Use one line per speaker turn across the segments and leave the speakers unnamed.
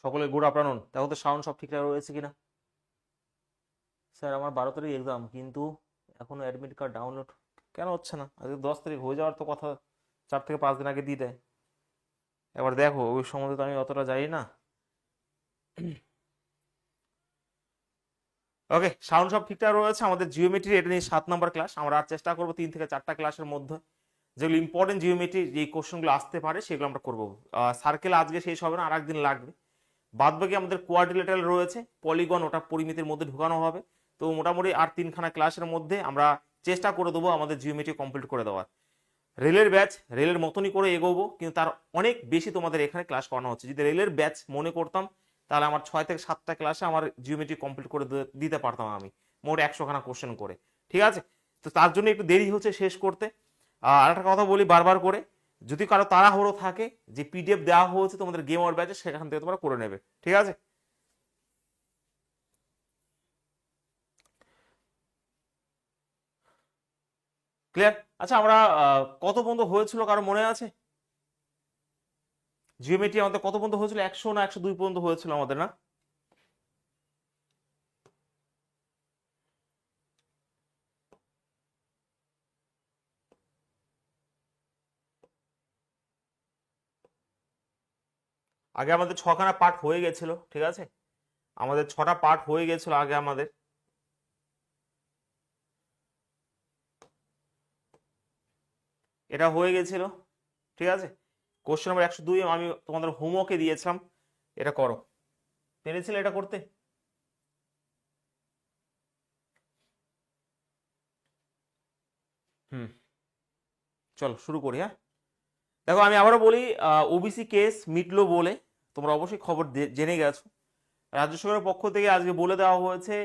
সকলে good afternoon. দেখো তো সাউন্ড সব ঠিকঠাক রয়েছে কিনা। স্যার আমার 12 তারিখ এক্সাম, কিন্তু এখনো অ্যাডমিট কার্ড ডাউনলোড কেন হচ্ছে না? আজকে 10 তারিখ হয়ে যাওয়ার তো কথা, 4 থেকে 5 দিন আগে দিয়ে দেয়। এবার দেখো ওই সম্বন্ধে তো আমি অতটা জানি না। ওকে, সাউন্ড সব ঠিকঠাক রয়েছে। আমাদের জিওমেট্রি এটা নিয়ে 7 নম্বর ক্লাস। আমরা আর চেষ্টা করবো 3 থেকে 4টা ক্লাসের মধ্যে যেগুলো ইম্পর্টেন্ট জিওমেট্রি যে কোশ্চেনগুলো আসতে পারে সেগুলো আমরা করবো। সার্কেল আজকে শেষ হবে না, আর একদিন লাগবে। বাদ বাকি আমাদের কোয়াড্রিলেটারাল রয়েছে, পলিগন ওটা পরিমিতির মধ্যে ঢুকানো হবে। তো মোটামুটি আর 3খানা ক্লাসের মধ্যে আমরা চেষ্টা করে দেবো আমাদের জিওমেট্রি কমপ্লিট করে দেওয়ার। রেলের ব্যাচ রেলের মতনই করে এগোবো, কিন্তু তার অনেক বেশি তোমাদের এখানে ক্লাস করানো হচ্ছে। যদি রেলের ব্যাচ মনে করতাম তাহলে আমার 6 থেকে 7টা ক্লাসে আমার জিওমেট্রি কমপ্লিট করে দিতে পারতাম আমি, মোট 100খানা কোশ্চেন করে। ঠিক আছে, তো তার জন্য একটু দেরি হচ্ছে শেষ করতে। আর একটা কথা বলি বারবার করে, যদি কারো তাড়াহুড়ো থাকে, যে পিডিএফ দেওয়া হয়েছে তোমাদের গেম ওর ব্যাচে, সেখান থেকে তোমরা করে নেবে। ঠিক আছে, ক্লিয়ার? আচ্ছা, আমরা কত পর্যন্ত হয়েছিল কারো মনে আছে? জিওমেট্রি আমাদের কত পর্যন্ত হয়েছিল? 100 না 102 পর্যন্ত হয়েছিল আমাদের, না? আগে আমাদের 6খানা পার্ট হয়ে গেছিল। ঠিক আছে, আমাদের 6টা পার্ট হয়ে গেছিল আগে আমাদের। এটা হয়ে গেছিল। ঠিক আছে, কোশ্চেন নাম্বার 102 আমি তোমাদের হোমওয়ার্কে দিয়েছিলাম, এটা করো। পেরেছিলে এটা করতে? হুম, চলো শুরু করি। হ্যাঁ, দেখো আমি আবারও বলি, ওবিসি কেস মিটলো বলে তোমরা অবশ্যই খবর জেনে গেছো। রাজ্য সরকারের পক্ষ থেকে আজকে বলে দেওয়া হয়েছে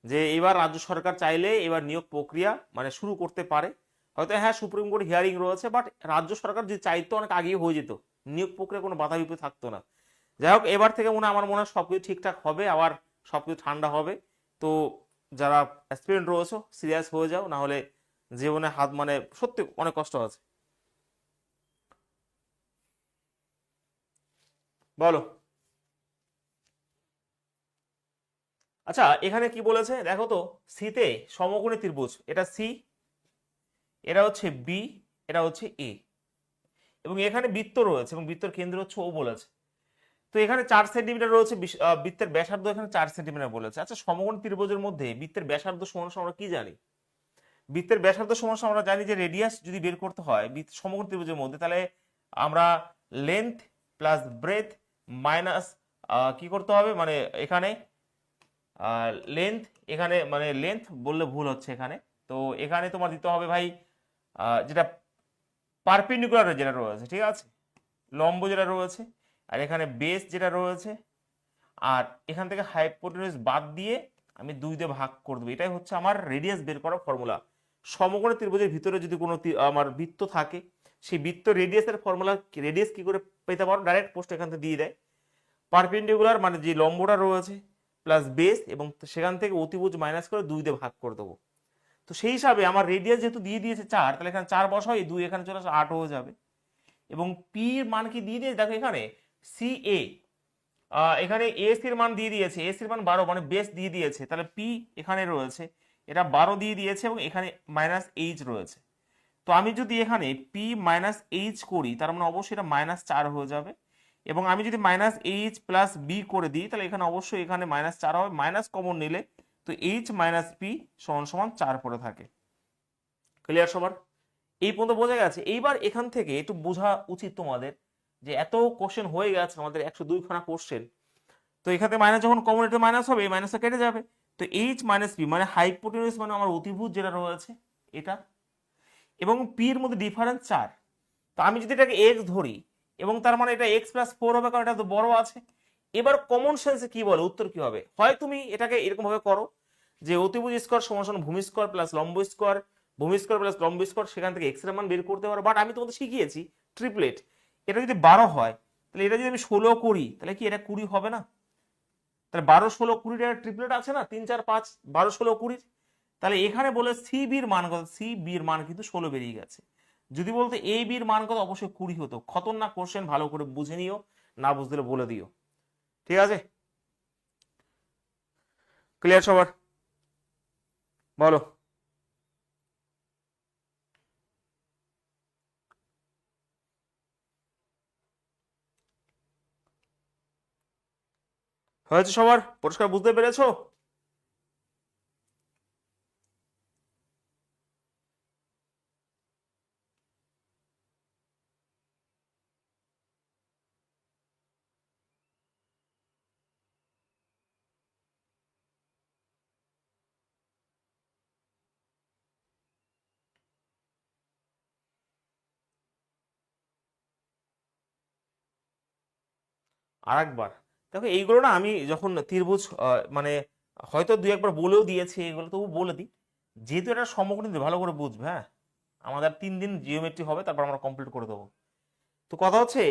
যে এবার রাজ্য সরকার চাইলে এবার নিয়োগ প্রক্রিয়া মানে শুরু করতে পারে। হয়তো হ্যাঁ, সুপ্রিম কোর্ট হিয়ারিং রয়েছে, বাট রাজ্য সরকার যদি চাইতো অনেক আগেই হয়ে যেত, নিয়োগ প্রক্রিয়া কোনো বাধা বিপত্তি থাকতো না। যাই হোক, এবার থেকে আমার মনে হয় সবকিছু ঠিকঠাক হবে, আবার সবকিছু ঠান্ডা হবে। তো যারা অ্যাসপিরেন্ট রয়েছে সিরিয়াস হয়ে যাও, না হলে জীবনে হাত মানে সত্যি অনেক কষ্ট আছে। বলো। আচ্ছা, এখানে কি বলেছে দেখো তো, সিতে সমকোণী ত্রিভুজ, এটা সি, এটা হচ্ছে বি, এটা হচ্ছে এ, এবং এখানে বৃত্ত রয়েছে এবং বৃত্তের কেন্দ্র হচ্ছে ও বলেছে। তো এখানে 4 সেন্টিমিটার রয়েছে, বৃত্তের ব্যাসার্ধ এখানে 4 সেন্টিমিটার বলেছে। আচ্ছা, সমকোণী ত্রিভুজের মধ্যে বৃত্তের ব্যাসার্ধ সমান সমান আমরা কি জানি? বৃত্তের ব্যাসার্ধ সমান সমান আমরা জানি যে রেডিয়াস যদি বের করতে হয় সমকোণী ত্রিভুজের মধ্যে, তাহলে আমরা লেন্থ প্লাস ব্রেথ মাইনাস কি করতে হবে, মানে এখানে লেন্থ, এখানে মানে লেন্থ বললে ভুল হচ্ছে এখানে। তো এখানে তোমার দিতে হবে ভাই যেটা পারপেন্ডিকুলার যেটা রয়েছে, ঠিক আছে, লম্ব যেটা রয়েছে, আর এখানে বেস যেটা রয়েছে, আর এখান থেকে হাইপোটেনিউস বাদ দিয়ে আমি 2 দিয়ে ভাগ করে দেবো। এটাই হচ্ছে আমার রেডিয়াস বের করার ফর্মুলা। সমকোণী ত্রিভুজের ভিতরে যদি কোনো আমার বৃত্ত থাকে, সেই বৃত্ত রেডিয়াসের ফর্মুলা, রেডিয়াস কি করে পেতে পারো, ডাইরেক্ট পোস্ট এখান থেকে দিয়ে দেয়। পারপেন্ডিকুলার মানে যে লম্বটা রয়েছে প্লাস বেস, এবং সেখান থেকে অতিভুজ মাইনাস করে 2 দিয়ে ভাগ করে দেবো। তো সেই হিসাবে আমার রেডিয়াস যেহেতু দিয়ে দিয়েছে 4, তাহলে এখানে 4 বসাই, 2 এখানে চলে আসে 8 হয়ে যাবে। এবং পি এর মান কি দিয়ে দিয়েছে দেখো, এখানে সি এ, এখানে এসির মান দিয়ে দিয়েছে, এসির মান 12, মানে বেস দিয়ে দিয়েছে, তাহলে পি এখানে রয়েছে, এটা 12 দিয়ে দিয়েছে, এবং এখানে মাইনাস এইচ রয়েছে। তো আমি যদি এখানে পি মাইনাস এইচ করি, তার মানে অবশ্যই এটা -4 হয়ে যাবে। এবং আমি যদি মাইনাস এইচ প্লাস বি করে দিই, তাহলে এখানে অবশ্যই এখানে -4 হবে, মাইনাস কমন নিলে তো এইচ মাইনাস পি সমান সমান 4 পড়ে থাকে। ক্লিয়ার সবার? এই পর্যন্ত বোঝা গেছে? এইবার এখান থেকে একটু বোঝা উচিত তোমাদের যে এত কোশ্চেন হয়ে গেছে আমাদের, 102খানা কোশ্চেন। তো এখান থেকে মাইনাস যখন কমন, এটা মাইনাস হবে, এই মাইনাসটা কেটে যাবে। তো এইচ মাইনাস পি মানে হাইপোটেনিউস মানে আমার অতিভুজ যেটা রয়েছে এটা, এবং পি এর মধ্যে ডিফারেন্স 4। তো আমি যদি এটাকে এক্স ধরি, এবং তার মানে এটা x+4 হবে, কারণ এটা তো বড় আছে। এবার কমন সেন্সে কি বলে, উত্তর কি হবে? হয় তুমি এটাকে এরকম ভাবে করো যে অতিভুজ স্কোয়ার সমান সমান ভূমি স্কোয়ার প্লাস লম্ব স্কোয়ার, ভূমি স্কোয়ার প্লাস লম্ব স্কোয়ার, সেখান থেকে এক্স এর মান বের করতে পারো। বাট আমি তোমাদের শিখিয়েছি ট্রিপলেট। এটা যদি 12 হয়, তাহলে এটা যদি আমি 16 করি, তাহলে কি এটা 20 হবে না? তাহলে 12, 16, 20 একটা ট্রিপলেট আছে না, 3, 4, 5, 12, 16, 20। তাহলে এখানে বলে সি বির মান কত, সি বির মান কিন্তু 16 বেরিয়ে গেছে। যদি বলতে এ বির মান কত, অবশ্যই 20 হতো। খতরনাক কোশ্চেন, ভালো করে বুঝে নিও, না বুঝতে বলে দিও। ঠিক আছে, ক্লিয়ার সবার? বলো। হয়েছে সবার? পরিষ্কার বুঝতে পেরেছো? আরেকবার দেখো, এইগুলো না আমি যখন ত্রিভুজ মানে হয়তো দুই একবার বলেও দিয়েছি, এগুলো তবু বলে দিই, যেহেতু এটা সমকোণী ভালো করে বুঝবে। হ্যাঁ, আমাদের 3 দিন জিওমেট্রি হবে, তারপর আমরা কমপ্লিট করে দেবো। তো কথা হচ্ছে,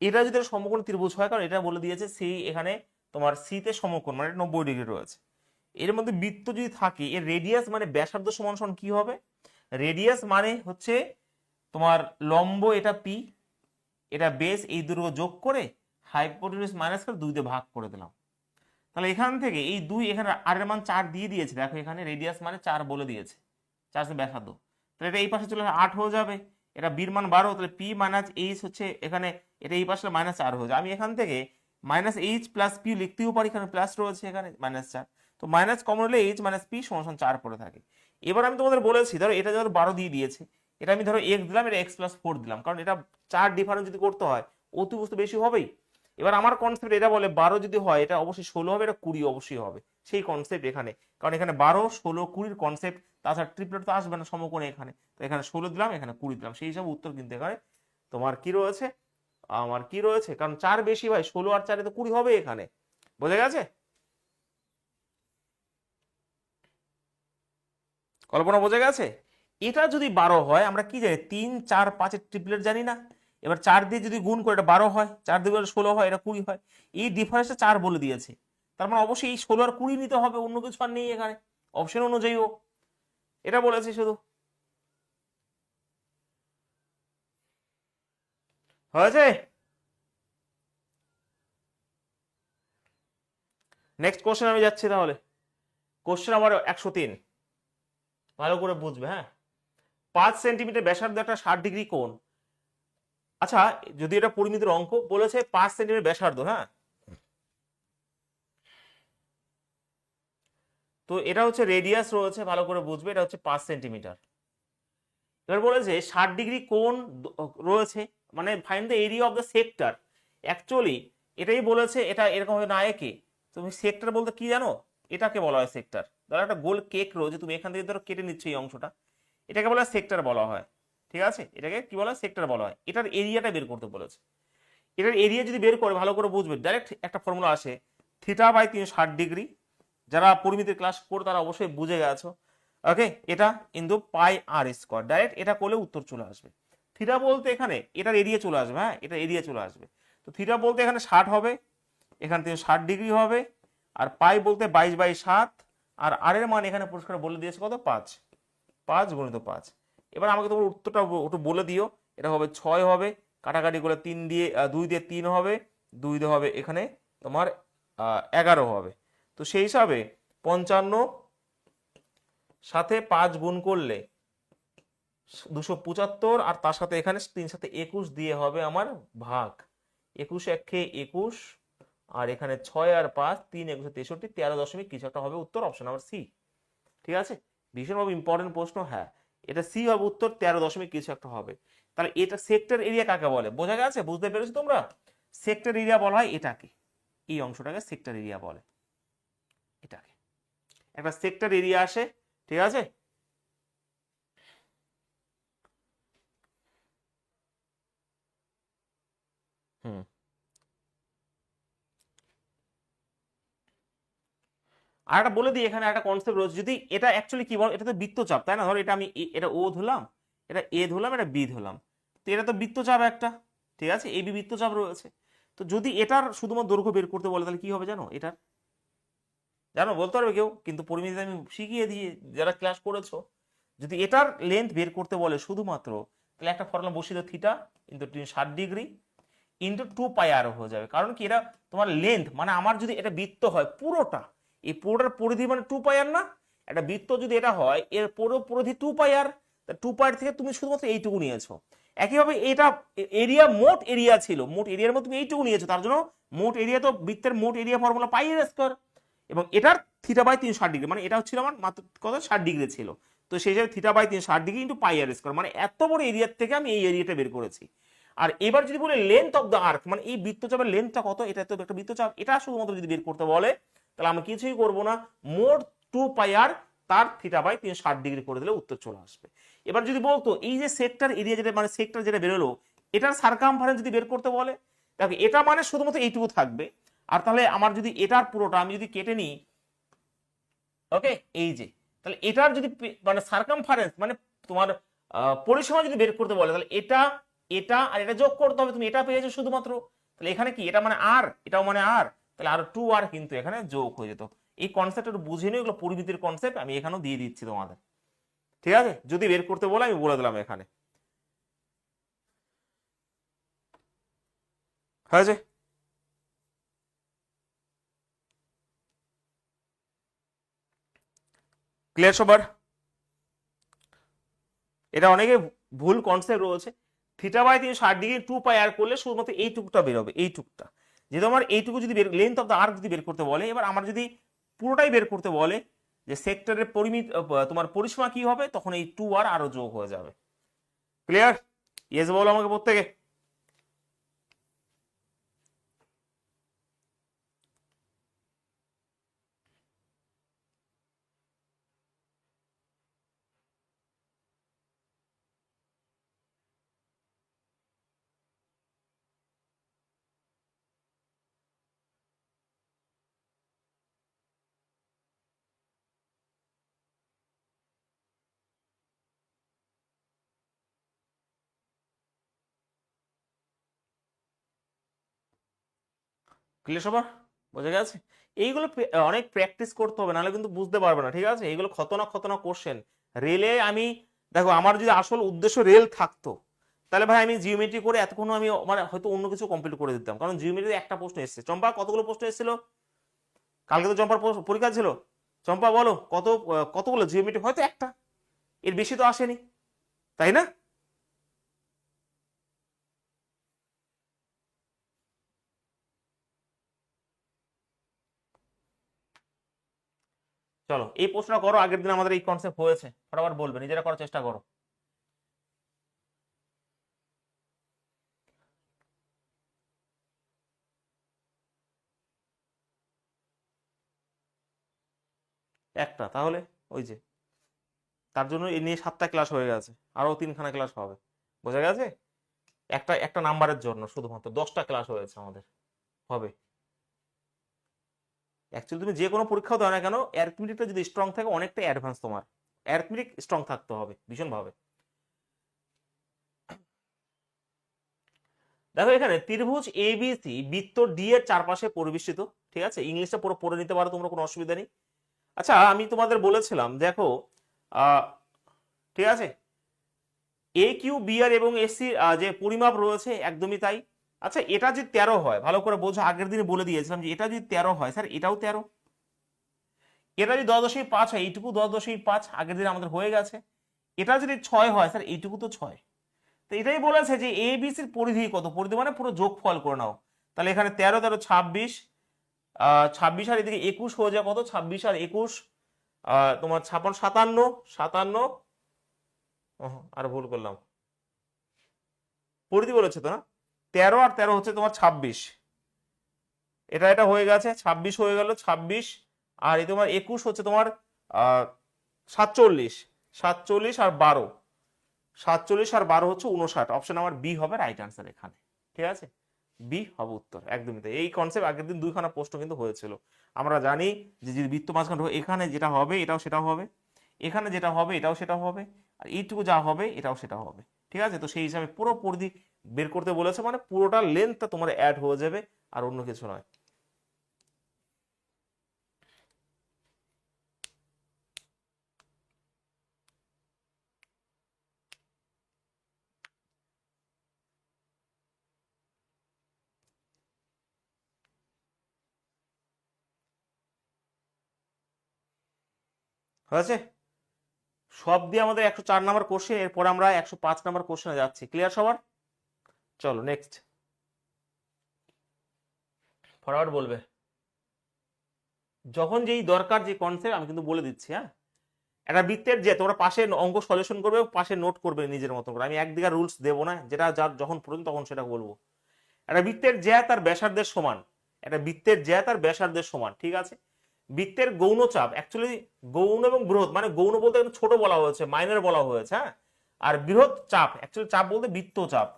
এটা যদি একটা সমকোণী ত্রিভুজ হয়, কারণ এটা বলে দিয়েছে সি, এখানে তোমার সিতে সমকোণ মানে 90 ডিগ্রি রয়েছে, এর মধ্যে বৃত্ত যদি থাকে, এর রেডিয়াস মানে ব্যাসার্ধ সমান সমান কি হবে? রেডিয়াস মানে হচ্ছে তোমার লম্ব, এটা পি, এটা বেস, এই দৈর্ঘ্য যোগ করে হাইপোটেনিউস মাইনাস করে 2 দিয়ে ভাগ করে দিলাম। তাহলে এখান থেকে এই 2, এখানে আর এর মান 4 দিয়ে দিয়েছে, দেখো এখানে রেডিয়াস মানে 4 বলে দিয়েছে, 4 ব্যাসার্ধ। তাহলে এটা এই পাশে চলে 8 হয়ে যাবে, এটা বির মান 12, তাহলে পি মাইনাস এইচ হচ্ছে এখানে, এটা এই পাশে -4 হয়ে যাবে। আমি এখান থেকে -h প্লাস পি লিখতেও পারি, এখানে প্লাস রয়েছে, এখানে -4, তো মাইনাস কমন হলে এইচ মাইনাস পি সমান 4 পড়ে থাকে। এবার আমি তোমাদের বলেছি, ধরো এটা ধরো 12 দিয়ে দিয়েছে, এটা আমি ধরো x দিলাম, এটা x+4 দিলাম, কারণ এটা 4 ডিফারেন্স যদি করতে হয় অতি বস্তু বেশি হবেই। এবার আমার কনসেপ্ট এটা বলে 12 যদি হয় এটা অবশ্যই 16 হবে, এটা 20 অবশ্যই হবে, সেই কনসেপ্ট এখানে, কারণ এখানে 12, 16, 20 কনসেপ্ট, তাছাড়া ট্রিপলেট তো আসবে না সমকোণে এখানে, তো এখানে 16 দিলাম, এখানে 20 দিলাম, সেই হিসাবে উত্তর কিন্তু এখানে তোমার কি রয়েছে, আমার কি রয়েছে, কারণ 4 বেশি ভাই, 16 আর 4 তো 20 হবে এখানে, বোঝা গেছে? কল্পনা বোঝা গেছে? এটা যদি 12 হয়, আমরা কি জানি 3, 4, 5-এর ট্রিপলেট জানি না? এবার 4 দিয়ে যদি গুণ করে এটা 12 হয়, 4 দিয়ে 16 হয়, এটা 20 হয়, এই ডিফারেন্সটা 4 বলে দিয়েছে, তার মানে অবশ্যই এই 16 আর 20 নিতে হবে, অন্য কিছু আর নেই এখানে, অপশন অনুযায়ীও এটা বলেছে শুধু। হয়েছে? নেক্সট কোশ্চেন আমি যাচ্ছি তাহলে। কোশ্চেন আমার 103, ভালো করে বুঝবে। হ্যাঁ, 5 সেন্টিমিটার ব্যাসার্ধ একটা 60 ডিগ্রি কোণ। আচ্ছা, যদি এটা পরিমিতির অঙ্ক বলেছে 5 সেন্টিমিটার ব্যাসার্ধ, হ্যাঁ, তো এটা হচ্ছে রেডিয়াস রয়েছে, ভালো করে বুঝবে, এটা হচ্ছে 5 সেন্টিমিটার। এবার বলেছে 60 ডিগ্রি কোণ রয়েছে, মানে find the area of the sector. Actually এটাই বলেছে, এটা এরকম হবে না একে, তুমি সেক্টর বলতে কি জানো? এটাকে বলা হয় সেক্টর। ধরো একটা গোল কেক রয়েছে, তুমি এখান থেকে ধরো কেটে নিচ্ছ এই অংশটা, এটাকে বলা হয় সেক্টর বলা হয়, ঠিক আছে? এটাকে কি বলা হয়? সেক্টর বলা হয়। এটার এরিয়াটা বের করতে বলেছে। এটার এরিয়া যদি বের করে, ভালো করে বুঝবে, ডাইরেক্ট একটা ফর্মুলা আসে, θ/360 ডিগ্রি। যারা পরিমিতির ক্লাস করে তারা অবশ্যই বুঝে গেছো। ওকে, এটা ইনটু πr², ডাইরেক্ট এটা করলে উত্তর চলে আসবে। থিটা বলতে এখানে এটার এরিয়া চলে আসবে, হ্যাঁ, এটা এরিয়া চলে আসবে। তো থিটা বলতে এখানে 60 হবে, এখান থেকে 60 ডিগ্রি হবে, আর পাই বলতে 22/7, আর আর এর মান এখানে পরিষ্কার বলে দিয়েছে কত, 5, 5 × 5। এবার আমাকে তোমার উত্তরটা একটু বলে দিও। এটা হবে 6 হবে, কাটাকাটি করে 3 দিয়ে 2 দিয়ে 3 হবে, 2 দিয়ে হবে এখানে তোমার 11 হবে। তো সেই হিসাবে 55 সাথে 5 গুণ করলে 275, আর তার সাথে এখানে 3 সাথে 21 দিয়ে হবে আমার ভাগ, 21 একে 21, আর এখানে 6 আর 5, 3 21 63, 13 দশমিক কিছু একটা হবে উত্তর, অপশন নাম্বার সি। ঠিক আছে, ভীষণভাবে ইম্পর্টেন্ট প্রশ্ন। হ্যাঁ, এটা সি হবে উত্তর, 13 দশমিক কিছু একটা হবে। তাহলে এটা সেক্টর এরিয়া কাকে বলে বোঝা গেছে? বুঝতে পেরেছো তোমরা? সেক্টর এরিয়া বলা হয় এটাকে, এই অংশটাকে সেক্টর এরিয়া বলে, এটাকে একটা সেক্টর এরিয়া আসে। ঠিক আছে, হুম, আর একটা বলে দিই, এখানে একটা কনসেপ্ট রয়েছে, যদি এটা অ্যাকচুয়ালি কি বল, এটা তো বৃত্তচাপ, তাই না? ধরো এটা আমি এটা ও ধরলাম, এটা এ ধরলাম, এটা বি ধরলাম, তো এটা তো বৃত্তচাপ একটা, ঠিক আছে, এবি বৃত্তচাপ রয়েছে। তো যদি এটার শুধুমাত্র দৈর্ঘ্য বের করতে বলে, তাহলে কি হবে জানো? এটার জানো, বলতে পারবে কেউ? কিন্তু পরিমিতি আমি শিখিয়ে দিয়ে, যারা ক্লাস করেছো, যদি এটার লেন্থ বের করতে বলে শুধুমাত্র, তাহলে একটা ফর্মুলা বসিয়ে দাও, থিটা ইনটু 60 ডিগ্রি, ইন্টু 2 পাই আর হয়ে যাবে। কারণ কি, এটা তোমার লেন্থ, মানে আমার যদি এটা বৃত্ত হয় পুরোটা, এই পুরোটার পরিধি মানে 2 পাই আর না, একটা বৃত্ত যদি এটা হয় এর পুরো পরিধি 2 পাই আর, 2 পাই থেকে তুমি শুধুমাত্র এইটুকু নিয়েছো। একইভাবে এটা এরিয়া, মোট এরিয়া ছিল, মোট এরিয়ার মধ্যে তুমি এইটুকু নিয়েছো, তার জন্য মোট এরিয়া, তো বৃত্তের মোট এরিয়া ফর্মুলা πr²। এবং এটার θ/360°, মানে এটা হচ্ছিল আমার মাত্র কত 60° ছিল, তো সেই হিসাবে θ/360° ইন্টু πr² মানে এত বড় এরিয়ার থেকে আমি এই এরিয়াটা বের করেছি। আর এবার যদি বলে লেন্থ অফ দ্য আর্ক, মানে এই বৃত্তচাপের লেন্থটা কত, এটা তো একটা বৃত্তচাপ, এটা শুধুমাত্র যদি বের করতে বলে তাহলে আমি কিছুই করব না, মোট 2 পাই আর তার θ/360° করে দিলে উত্তর চলে আসবে। এবার যদি বলতো এই যে সেক্টর এরিয়া যেটা, মানে সেক্টর যেটা বেরোলো, এটার সারকামফারেন্স যদি বের করতে বলে, দেখো এটা মানে শুধুমাত্র এইটুকু থাকবে। আর তাহলে আমার যদি এটার পুরোটা আমি যদি কেটে নিই, ওকে, এই যে, তাহলে এটার যদি মানে সারকামফারেন্স মানে তোমার পরিসীমা যদি বের করতে বলে, তাহলে এটা এটা আর এটা যোগ করতে হবে, তুমি এটা পেয়েছো শুধুমাত্র, তাহলে এখানে কি এটা মানে আর, এটাও মানে আর, তাহলে আর 2 আর কিন্তু এখানে যোগ হয়ে যেত। এই কনসেপ্ট একটু বুঝে নিও, এগুলো পরিমিতির কনসেপ্ট, আমি এখানেও দিয়ে দিচ্ছি তোমাদের, ঠিক আছে? যদি বের করতে বলে আমি বলে দিলাম এখানে, হয়েছে? ক্লিয়ার সবার? এটা অনেকে ভুল কনসেপ্ট রয়েছে, θ/360° 2 পাই আর করলে শুধুমাত্র এইটুকুটা বেরোবে, এইটুকুটা, যেহেতু আমার এইটুকু যদি বের, লেন্থ অফ দ্য আর্ক যদি বের করতে বলে, এবার আমার যদি পুরোটাই বের করতে বলে যে সেক্টরের পরিমিত তোমার পরিসীমা কি হবে, তখন এই 2 আর আরো যোগ হয়ে যাবে। ক্লিয়ার? ইয়েস বলো আমাকে প্রত্যেকে। ক্লিয়ার সবার? বোঝা গেছে? এইগুলো অনেক প্র্যাকটিস করতে হবে, নাহলে কিন্তু বুঝতে পারবে না, ঠিক আছে? এইগুলো খতরনাক খতরনাক কোশ্চেন। রেলে আমি, দেখো আমার যদি আসল উদ্দেশ্য রেল থাকতো, তাহলে ভাই আমি জিওমেট্রি করে এতক্ষণ আমি মানে হয়তো অন্য কিছু কমপ্লিট করে দিতাম, কারণ জিওমেট্রিতে একটা প্রশ্ন এসেছে। চম্পা কতগুলো প্রশ্ন এসেছিল কালকে? তো চম্পার পরীক্ষা ছিল। চম্পা বলো কতগুলো জিওমেট্রি? হয়তো একটা, এর বেশি তো আসেনি, তাই না? চলো এই প্রশ্নটা করো, আগের দিন আমাদের এই কনসেপ্ট হয়েছে, ফটাফট বলবে, নিজেরা করার চেষ্টা করো। একটা তাহলে, ওই যে, তার জন্য এ নিয়ে 7টা ক্লাস হয়ে গেছে, আরো 3খানা ক্লাস হবে, বোঝা গেছে? একটা একটা নাম্বারের জন্য শুধুমাত্র 10টা ক্লাস হয়েছে আমাদের, হবে। অ্যাকচুয়ালি তুমি যে কোনো পরীক্ষাও দাও না কেন, অ্যারিথমেটিকটা যদি স্ট্রং থাকে অনেকটা অ্যাডভান্স, তোমার অ্যারিথমেটিক স্ট্রং থাকতে হবে ভীষণভাবে। দেখো এখানে ত্রিভুজ এবিসি বৃত্ত ডি এর চারপাশে পরিবেষ্টিত, ঠিক আছে? ইংলিশটা পুরো পড়ে নিতে পারো তোমরা, কোনো অসুবিধা নেই। আচ্ছা আমি তোমাদের বলেছিলাম, দেখো আহ ঠিক আছে, এ কিউ বি আর এবং এসি যে পরিমাপ রয়েছে একদমই তাই। আচ্ছা এটা যদি 13 হয়, ভালো করে বোঝো, আগের দিনে বলে দিয়েছিলাম যে এটা যদি 13 হয় স্যার এটাও 13, এটা যদি 10.5 হয় এইটুকু 10.5, আগের দিন আমাদের হয়ে গেছে। এটা যদি 6 হয় স্যার এইটুকু তো 6। তো এটাই বলেছে যে এ বি সির পরিধি কত, পরিধি মানে পুরো যোগফল করে নাও, তাহলে এখানে 13 13 26, 26 আর এদিকে 21 হয়ে যায় কত, 26 আর 21 তোমার 56 57 57, আর ভুল করলাম, পরিধি বলেছে তো না, 13 আর 13 হচ্ছে তোমার 26, এটা এটা হয়ে গেছে 26 হয়ে গেল 26, আর এই তোমার 21 হচ্ছে তোমার 47, 47 আর 12, 47 আর 12 হচ্ছে 59, অপশন আমার বি হবে রাইট আনসার এখানে, ঠিক আছে? বি হবে উত্তর, একদমই তাই। এই কনসেপ্ট আগের দিন 2খানা প্রশ্ন কিন্তু হয়েছিল। আমরা জানি যে যদি বৃত্ত মাঝখানে এখানে যেটা হবে এটাও সেটাও হবে, এখানে যেটা হবে এটাও সেটা হবে, আর এইটুকু যা হবে এটাও সেটা হবে, ঠিক আছে? তো সেই হিসাবে পুরো পরিধি বের করতে বলেছে, মানে পুরোটা লেন্থটা তোমার অ্যাড হয়ে যাবে, আর অন্য কিছু নয়। হয়েছে? সব দিয়ে আমাদের 104 নাম্বার কোশ্চেন, এরপরে আমরা 105 নাম্বার কোশ্চেনে যাচ্ছি। ক্লিয়ার সবার? চলো নেক্সট। ফরওয়ার্ড বলবে যখন যেই দরকার যে কনসেপ্ট আমি কিন্তু বলে দিচ্ছি। হ্যাঁ, একটা বৃত্তের যে তোমরা পাশে অঙ্ক সলিউশন করবে, পাশে নোট করবে নিজের মতো করে, আমি একদিকে রুলস দেবো না, যেটা যার যখন প্রয়োজন তখন সেটা বলবো। একটা বৃত্তের জ্যা তার ব্যাসার্ধের সমান, একটা বৃত্তের জ্যা তার ব্যাসার্ধের সমান, ঠিক আছে? বৃত্তের গৌণ চাপ, অ্যাকচুয়ালি গৌণ এবং বৃহৎ, মানে গৌণ বলতে ছোট বলা হয়েছে, মাইনর বলা হয়েছে। হ্যাঁ, আর বৃহৎ চাপ, অ্যাকচুয়ালি চাপ বলতে বৃত্ত চাপ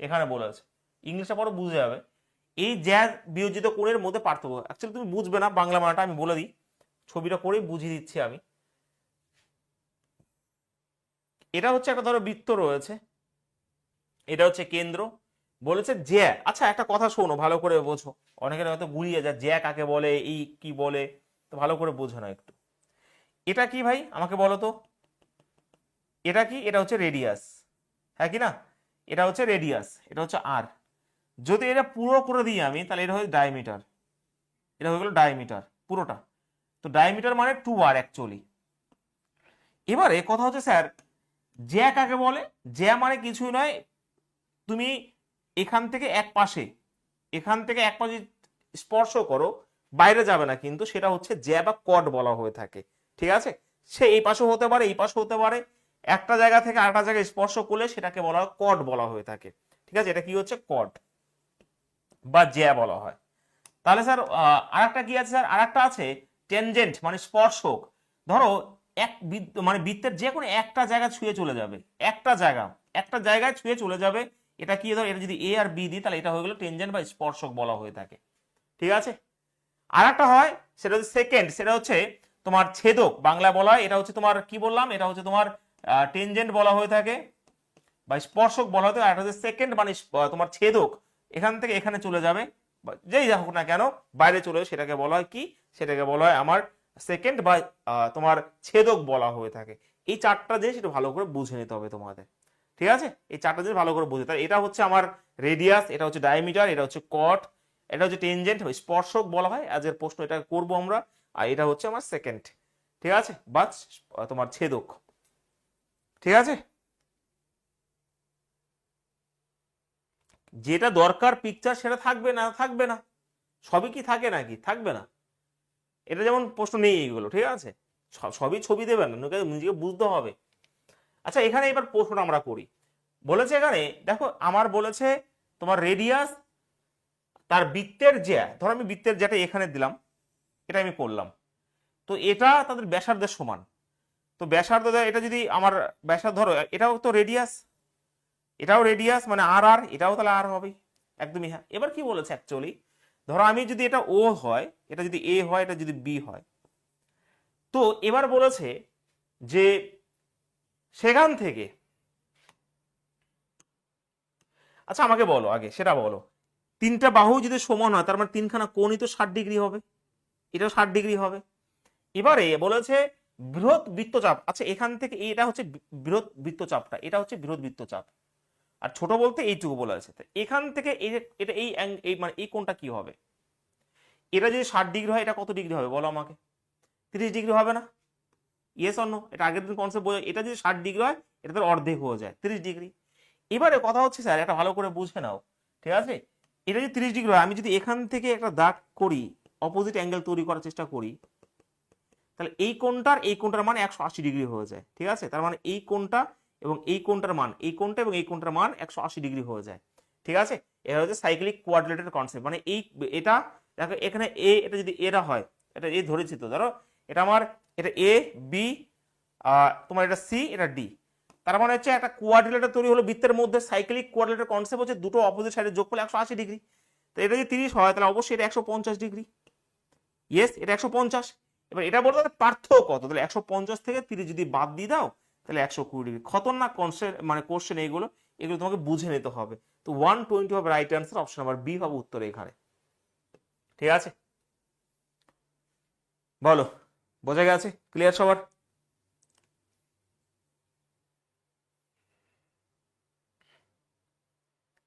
এখানে বলেছে। ইংলিশটা পরে বুঝে যাবে। এই জ্যা বিয়োজিত কোণের মধ্যে পার্থক্য, অ্যাকচুয়ালি তুমি বুঝবে না বাংলা মানাটা, আমি বলে দিই, ছবিটা করেই বুঝিয়ে দিচ্ছি আমি। এটা হচ্ছে একটা ধরো বৃত্ত রয়েছে, এটা হচ্ছে কেন্দ্র, বলেছে জ্যা। আচ্ছা একটা কথা শোনো, ভালো করে বোঝো, অনেকের হয়তো গুলিয়ে যায় জ্যা কাকে বলে, এই কি বলে, তো ভালো করে বোঝো না একটু। এটা কি ভাই আমাকে বলো তো, এটা কি? এটা হচ্ছে রেডিয়াস, হ্যাঁ কি না? এটা হচ্ছে রেডিয়াস, এটা হচ্ছে আর। যদি এটা পুরো করে দিই আমি, তাহলে এটা হচ্ছে ডায়ামিটার, এটা হয়ে গেল ডায়ামিটার পুরোটা। তো ডায়ামিটার মানে 2r অ্যাকচুয়ালি। এবারে কথা হচ্ছে স্যার জ্যা কাকে বলে? জ্যা মানে কিছুই নয়, তুমি এখান থেকে এক পাশে, এখান থেকে এক পাশে স্পর্শ করো, বাইরে যাবে না কিন্তু, সেটা হচ্ছে জ্যা বা কর্ড বলা হয়ে থাকে। ঠিক আছে, সে এই পাশে হতে পারে, এই পাশে হতে পারে, একটা জায়গা থেকে আরেকটা জায়গায় স্পর্শ করলে সেটাকে বলা হয় কর্ড বলা হয়ে থাকে। ঠিক আছে, এটা কি হচ্ছে? কর্ড বা জ্যা বলা হয়। তাহলে স্যার আরেকটা কি আছে স্যার? আরেকটা আছে টেনজেন্ট, মানে স্পর্শক। ধরো এক মানে বৃত্তের যে কোনো একটা জায়গা ছুঁয়ে চলে যাবে, একটা জায়গায় ছুঁয়ে চলে যাবে, এটা কি? ধর এটা যদি এ আর বি দিই, তাহলে এটা হয়ে গেল টেনজেন্ট বা স্পর্শক বলা হয়ে থাকে। ঠিক আছে, আর একটা হয় সেটা হচ্ছে সেকেন্ড, সেটা হচ্ছে তোমার ছেদক, বাংলা বলা হয়, এটা হচ্ছে তোমার কি বললাম, এটা হচ্ছে তোমার টেনজেন্ট বলা হয়ে থাকে বা স্পর্শক বলা হতো। আর একটা হচ্ছে সেকেন্ড মানে তোমার ছেদক, এখান থেকে এখানে চলে যাবে, যেই হোক না কেন বাইরে চলে যাবে, সেটাকে বলা হয় কি? সেটাকে বলা হয় আমার সেকেন্ড বা তোমার ছেদক বলা হয়ে থাকে। এই চারটা জিনিস একটু ভালো করে বুঝে নিতে হবে তোমাদের। ঠিক আছে, এই চারটা জিনিস ভালো করে বুঝে, তাহলে এটা হচ্ছে আমার রেডিয়াস, এটা হচ্ছে ডায়ামিটার, এটা হচ্ছে কট, এটা হচ্ছে টেনজেন্ট স্পর্শক বলা হয়, আজকের প্রশ্ন এটা করব আমরা। আর এটা হচ্ছে আমার সেকেন্ড, ঠিক আছে, বা তোমার ছেদক। ঠিক আছে, যেটা দরকার পিকচার সেটা থাকবে না, থাকবে না, সবই কি থাকে নাকি? থাকবে না, এটা যেমন প্রশ্ন নেই এইগুলো। ঠিক আছে, সবই ছবি দেবে না, নিজেকে বুঝতে হবে। আচ্ছা এখানে এবার প্রশ্নটা আমরা করি, বলেছে এখানে দেখো আমার বলেছে তোমার রেডিয়াস তার বৃত্তের জ্যা, ধরো আমি বৃত্তের জ্যাটা এখানে দিলাম, এটা আমি করলাম, তো এটা তাদের ব্যাসার্ধের সমান। তো ব্যাসার্ধ, এটা যদি আমার ব্যাসার্ধ, ধরো এটাও তো রেডিয়াস, এটাও রেডিয়াস মানে আর আর, এটাও তাহলে আর হবে, একদমই। হ্যাঁ, এবার কি বলেছে অ্যাকচুয়ালি, ধরো আমি যদি এটা ও হয়, এটা যদি এ হয়, এটা যদি বি হয়, তো এবার বলেছে যে সেখান থেকে, আচ্ছা আমাকে বলো আগে সেটা বলো, তিনটা বাহু যদি সমান হয় তার মানে তিনখানা কোণই তো 60 ডিগ্রি হবে, এটাও 60 ডিগ্রি হবে। এবারে বলেছে বৃহৎ বৃত্তচাপ, আচ্ছা এখান থেকে এটা হচ্ছে বৃহৎ বৃত্তচাপটা, এটা হচ্ছে বৃহৎ বৃত্তচাপ, আর ছোট বলতে এইটুকু বলা আছে। এখান থেকে এই এটা এই মানে এই কোণটা কি হবে? এটা যদি 60 ডিগ্রি হয়, এটা কত ডিগ্রি হবে বলো আমাকে? 30 ডিগ্রি হবে না? Yes or no? এটা আগের দিন কনসেপ্ট বোঝা, এটা যদি 60 ডিগ্রি হয়, এটা তো অর্ধেক হয়ে যায় 30 ডিগ্রি। এবারে কথা হচ্ছে স্যার এটা ভালো করে বুঝে নাও, ঠিক আছে, এটা যদি 30 ডিগ্রি হয়, আমি যদি এখান থেকে একটা দাগ করি, অপোজিট অ্যাঙ্গেল তৈরি করার চেষ্টা করি, তাহলে এই কোণটার মান 180 ডিগ্রি হয়ে যায়। ঠিক আছে, তার মানে এই কোণটা এবং এই কোণটার মান, এই কোণটা এবং এই কোণটার মান 180 ডিগ্রি হয়ে যায়। ঠিক আছে, এটা হচ্ছে সাইক্লিক কোয়াড্রিলেটার কনসেপ্ট, মানে এই এটা দেখো এখানে এ, এটা যদি এরা হয়, এটা এ ধরেছি, তো ধরো এটা আমার, এটা এ বি, তোমার এটা সি, এটা ডি, তার মানে হচ্ছে একটা কোয়াড্রিলেটার তৈরি হলো বৃত্তের মধ্যে। সাইক্লিক কোয়াড্রিলেটার কনসেপ্ট হচ্ছে দুটো অপোজিট সাইডের যোগফল 180 ডিগ্রি। তো এটা যদি 30 হয়, তাহলে অবশ্যই এটা 150 ডিগ্রি। ইয়েস, এটা 150। এবার এটা বলতে পার্থক্য কত, তাহলে 150 থেকে 30 যদি বাদ দিয়ে দাও, তাহলে 120 ডিগ্রি। খতরনাক কনসেপ্ট মানে কোশ্চেন এগুলো, এগুলো তোমাকে বুঝে নিতে হবে। তো 120 হবে right answer, option number B হবে উত্তর এখানে। ঠিক আছে, বলো বোঝা গেছে? ক্লিয়ার সবার?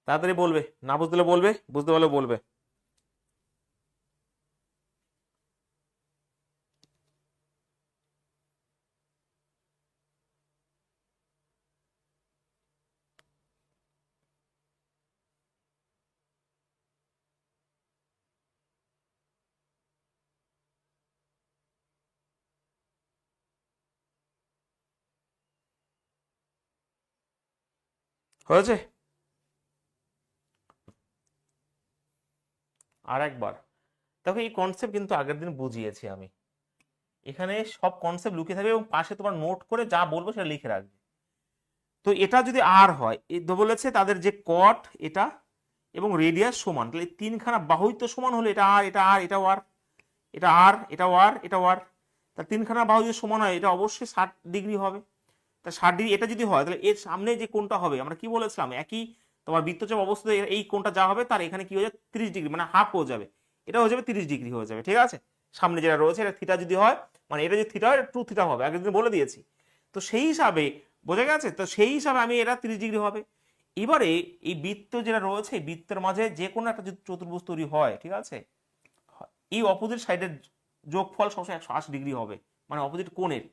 তাড়াতাড়ি বলবে, না বুঝতে বলবে, বুঝতে পারলে বলবে। হয়েছে? আর একবার দেখো, এই কনসেপ্ট কিন্তু আগের দিন বুঝিয়েছি আমি। এখানে সব কনসেপ্ট লুকিয়ে থাকবে এবং পাশে তোমার নোট করে যা বলবো সেটা লিখে রাখবে। তো এটা যদি আর হয়, বলেছে তাদের যে কট এটা এবং রেডিয়াস সমান, তাহলে তিনখানা বাহুই তো সমান হলো, এটা আর এটা আর এটাও আর, এটা আর এটাও আর এটাও আর, তা তিনখানা বাহু যদি সমান হয় এটা অবশ্যই 60 ডিগ্রি হবে। তা 60 ডিগ্রি এটা যদি হয় তাহলে এর সামনে যে কোণটা হবে, আমরা কি বলেছিলাম, একই তোমার বৃত্তচাপ অবস্থাতে এই কোণটা যা হবে তার এখানে কি হয়ে যাবে 30 ডিগ্রি, মানে হাফ হয়ে যাবে, এটা হয়ে যাবে 30 ডিগ্রি হয়ে যাবে। ঠিক আছে, সামনে যেটা রয়েছে এটা থিটা যদি হয়, মানে এটা যদি থিটা হয় ট্রু থিটা হবে, আগের দিন বলে দিয়েছি। তো সেই হিসাবে বোঝা গেছে, তো সেই হিসাবে আমি এটা 30 ডিগ্রি হবে। এবারে এই বৃত্ত যেটা রয়েছে, বৃত্তের মাঝে যে কোনো একটা যদি চতুর্ভুজ তৈরি হয়, ঠিক আছে, এই অপোজিট সাইডের যোগফল সবসময় 180 ডিগ্রি হবে, মানে অপোজিট কোণের।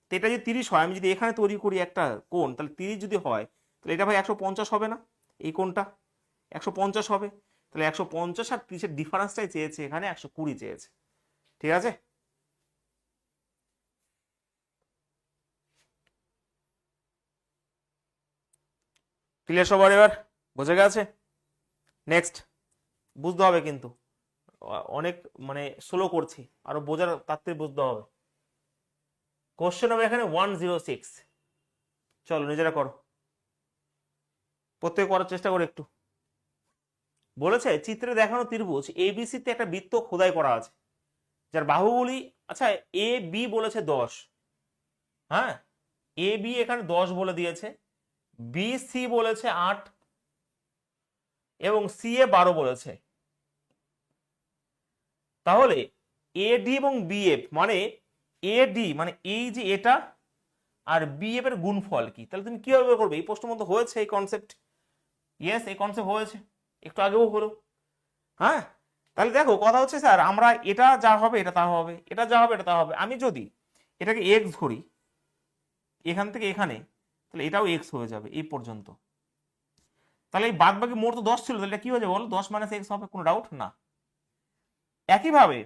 তো এটা যদি 30 হয়, আমি যদি এখানে তৈরি করি একটা কোণ, তাহলে 30 যদি হয় তাহলে এটা ভাই 150 হবে না? এই কোণটা 150 হবে। তাহলে 150 আর 30-এর ডিফারেন্সটাই চেয়েছে, এখানে 120 চেয়েছে। ঠিক আছে, ক্লিয়ার সবার? এবার বোঝা গেছে? নেক্সট বুঝতে হবে কিন্তু, অনেক মানে স্লো করছি, আরো বোঝার তাত্ত্বিক বুঝতে হবে। কোশ্চেন হবে এখানে 106, চলো নিজেরা করো, প্রত্যেকে করার চেষ্টা করে একটু। বলেছে চিত্রে দেখানো ত্রিভুজ এবিসি তে একটা বৃত্ত খোদাই করা আছে, যার বাহুগুলি, আচ্ছা এ বি বলেছে 10, হ্যাঁ এ বি এখানে 10 বলে দিয়েছে, বি সি বলেছে 8 এবং সি এ 12 বলেছে। তাহলে এডি এবং বিএফ মানে এডি মানে এই যে এটা আর বিএফ এর গুণফল কি, তাহলে তুমি কিভাবে করবে? এই প্রশ্ন মতো হয়েছে এই কনসেপ্ট, ইয়েস এই কনসেপ্ট হয়েছে, একটু আগেও হলো। হ্যাঁ, তাহলে দেখো কথা হচ্ছে স্যার, আমরা এটা যা হবে এটা তা হবে, এটা যা হবে এটা তা হবে। আমি যদি এটাকে এক্স ধরি এখান থেকে এখানে, তাহলে এটাও এক্স হয়ে যাবে এই পর্যন্ত। তাহলে এই বাদ বাকি মোট তো 10 ছিল, তাহলে এটা কি হয়ে যাবে বলো? 10 - এক্স হবে, কোনো ডাউট না। একইভাবে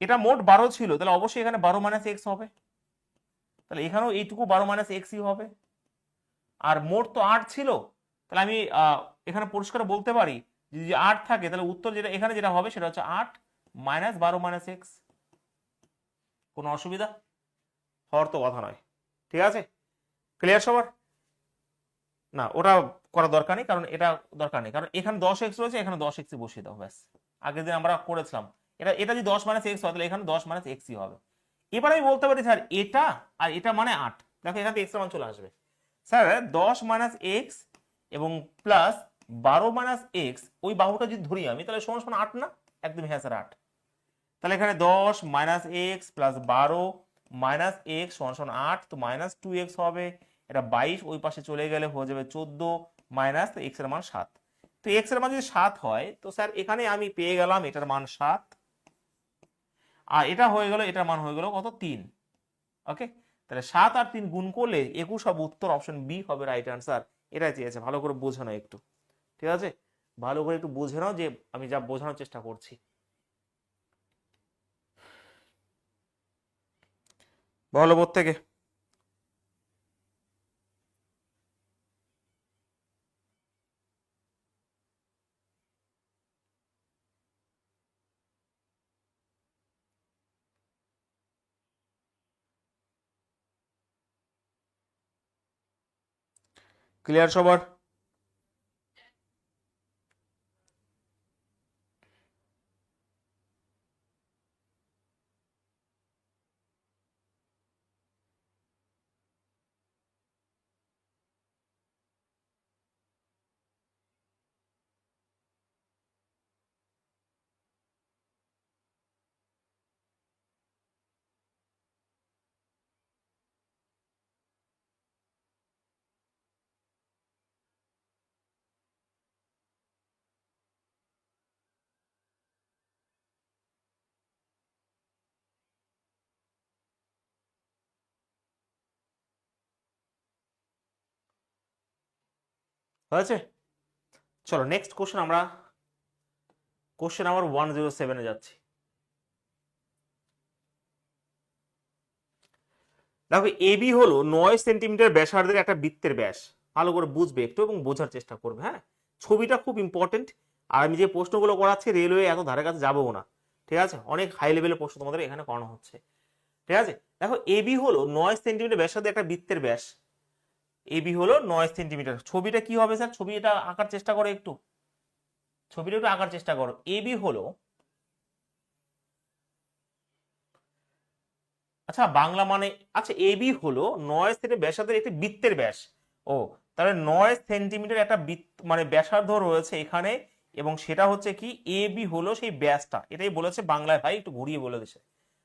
এটা মোট 12 ছিল, তাহলে অবশ্যই এখানে 12 - এক্স হবে, তাহলে এখানেও এইটুকু 12 - এক্সই হবে। আর মোট তো 8 ছিল, তাহলে আমি এখানে পরিষ্কার বলতে পারি যদি 8 থাকে তাহলে উত্তর যেটা এখানে যেটা হবে সেটা হচ্ছে 8 - 12 - এক্স। কোনো অসুবিধা হওয়ার তো কথা নয়। ঠিক আছে, ক্লিয়ার সবার? না ওটা করার দরকার নেই, কারণ এটা দরকার নেই, কারণ এখানে 10x রয়েছে, এখানে 10x বসিয়ে দাও ব্যাস। আগের দিন আমরা করেছিলাম, এটা এটা যদি 10 - এক্স হয় তাহলে এখানে 10 - এক্সই হবে। এবার আমি বলতে পারি স্যার এটা আর এটা মানে 8, দেখো এখানে এক্স এর মান চলে আসবে। স্যার 10 - এক্স এবং প্লাস 12 - এক্স, ওই বাহুটা যদি ধরি আমি তাহলে সমান সমান 8 না? একদম হ্যাঁ স্যার 8। তাহলে এখানে 10 - এক্স প্লাস 12 - এক্স সমান সমান 8, তো -2x হবে। এটা 22 ওই পাশে চলে গেলে হয়ে যাবে 14 মাইনাস এক্স এর মান 7। তো এক্স এর মান যদি 7 হয় তো স্যার এখানে আমি পেয়ে গেলাম এটার মান 7, আর এটা হয়ে গেল, এটার মান হয়ে গেল কত? 3। ওকে, তাহলে 7 আর 3 গুণ করলে 21 হবে, উত্তর অপশন বি হবে রাইট আনসার। এটাই চেয়েছে, ভালো করে বোঝানো একটু। ঠিক আছে, ভালো করে একটু বুঝে নাও যে আমি যা বোঝানোর চেষ্টা করছি। বলো প্রত্যেকে। ক্লিয়ার সবার? হয়েছে? চলো নেক্সট কোশ্চেন, আমরা কোশ্চেন নাম্বার 107-এ যাচ্ছি। দেখো এবি হলো 9 সেন্টিমিটার ব্যাসার্ধের একটা বৃত্তের ব্যাস, ভালো করে বুঝবে একটু এবং বোঝার চেষ্টা করবে। হ্যাঁ, ছবিটা খুব ইম্পর্টেন্ট। আর আমি যে প্রশ্নগুলো করাচ্ছি রেলওয়ে এত ধারে কাছে যাবো না, ঠিক আছে, অনেক হাই লেভেলের প্রশ্ন তোমাদের এখানে করানো হচ্ছে। ঠিক আছে, দেখো এবি হলো 9 সেন্টিমিটার ব্যাসার্ধ একটা বৃত্তের ব্যাস। এবি হলো 9 সেন্টিমিটার। ছবিটা কি হবে স্যার? ছবিটা আঁকার চেষ্টা করো একটু, ছবিটা একটু আঁকার চেষ্টা করো। এবি হলো, আচ্ছা বাংলা মানে, আচ্ছা এবি হলো 9 সেন্টিমিটার ব্যাসার্ধের একটি বৃত্তের ব্যাস। ও, তাহলে 9 সেন্টিমিটার একটা বৃত্ত মানে ব্যাসার্ধ রয়েছে এখানে, এবং সেটা হচ্ছে কি এবি হলো সেই ব্যাসটা। এটাই বলেছে বাংলায় ভাই, একটু ঘুরিয়ে বলে দিছে,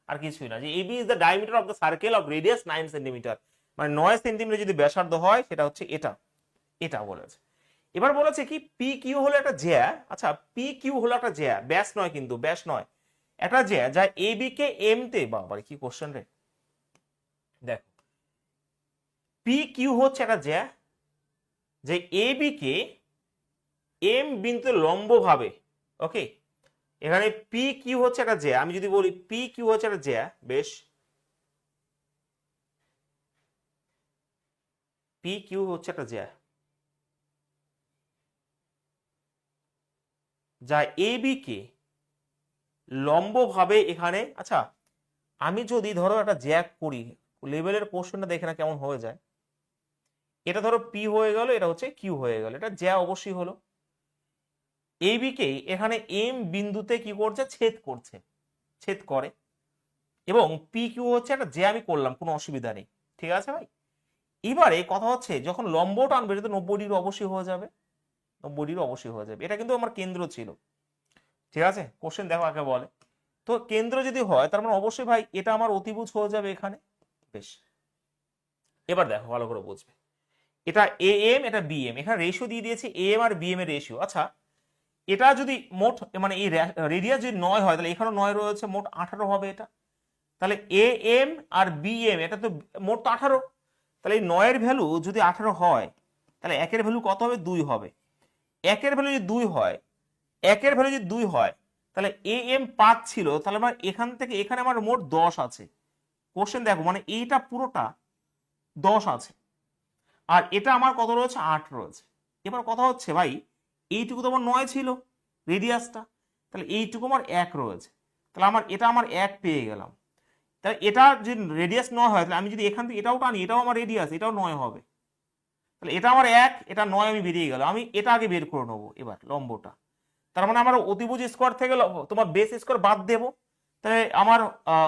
আর কিছুই না। যে AB is the diameter of the circle of radius 9 centimetre, মানে 9 সেন্টিমিটার যদি ব্যাসার্ধ হয় সেটা হচ্ছে এটা, এটা বলেছে। এবার বলেছে কি পি কিউ হলো একটা জ্যা। আচ্ছা পি কিউ হলো একটা জ্যা, ব্যাস নয় কিন্তু, ব্যাস নয়, একটা জ্যা যা এবি কে এম তে, বাবা কি কোশ্চেন রে, দেখো পি কিউ হচ্ছে একটা জ্যা যে এবি কে এম বিন্দুতে লম্ব ভাবে, ওকে। এখানে পি কিউ হচ্ছে একটা জ্যা, আমি যদি বলি পি কিউ হচ্ছে একটা জ্যা, বেশ, পি কিউ হচ্ছে একটা জ্যা যা এবি কে লম্ব ভাবে এখানে। আচ্ছা আমি যদি ধরো একটা জ্যাক করি, লেভেলের কোশ্চেনটা দেখে না কেমন হয়ে যায়। এটা ধরো পি হয়ে গেল, এটা হচ্ছে কিউ হয়ে গেল, এটা জ্যা অবশ্যই হলো। এবি কে এখানে এম বিন্দুতে কি করছে, ছেদ করছে, ছেদ করে, এবং পি কিউ হচ্ছে একটা জ্যা আমি করলাম, কোনো অসুবিধা নেই, ঠিক আছে ভাই। এবারে কথা হচ্ছে যখন লম্ব টানবে এটা তো 90 ডিগ্রি অবশ্যই হয়ে যাবে, 90 ডিগ্রি অবশ্যই হয়ে যাবে। এটা কিন্তু আমার কেন্দ্র ছিল, ঠিক আছে, কোশ্চেন দেখো আগে বলে। তো কেন্দ্র যদি হয় তার মানে অবশ্যই ভাই এটা আমার অতিভুজ হয়ে যাবে এখানে, বেশ। এবার দেখো ভালো করে বুঝবে, এটা এ এম এটা বি এম, এখানে রেশিও দিয়ে দিয়েছি এ এম আর বি এম এর রেশিও। আচ্ছা এটা যদি মোট মানে এই রেডিয়াস যদি 9 হয় তাহলে এখানে 9 রয়েছে, মোট 18 হবে এটা। তাহলে এ এম আর বি এম এটা তো মোট তো 18, তাহলে এই 9 এর ভ্যালু যদি 18 হয় তাহলে একের ভ্যালু কত হবে, 2 হবে। একের ভ্যালু যদি 2 হয়, একের ভ্যালু যদি 2 হয় তাহলে এ এম 5 ছিল, তাহলে আমার এখান থেকে এখানে আমার মোট 10 আছে। কোশ্চেন দেখো মানে এইটা পুরোটা 10 আছে, আর এটা আমার কত রয়েছে, 8 রয়েছে। এবার কথা হচ্ছে ভাই এইটুকু তো আমার 9 ছিল রেডিয়াসটা, তাহলে এইটুকু আমার 1 রয়েছে, তাহলে আমার এটা আমার 1 পেয়ে গেলাম। তাহলে এটা যদি রেডিয়াস 9 হয় তাহলে আমি যদি এখান থেকে এটাও টানি, এটাও আমার রেডিয়াস, এটাও 9 হবে। তাহলে এটা আমার 1, এটা 9, আমি বেরিয়ে গেল। আমি এটা আগে বের করে নেবো এবার লম্বটা। তার মানে আমার অতিভুজ স্কোয়ার থেকে তোমার বেস স্কোয়ার বাদ দেবো, তাহলে আমার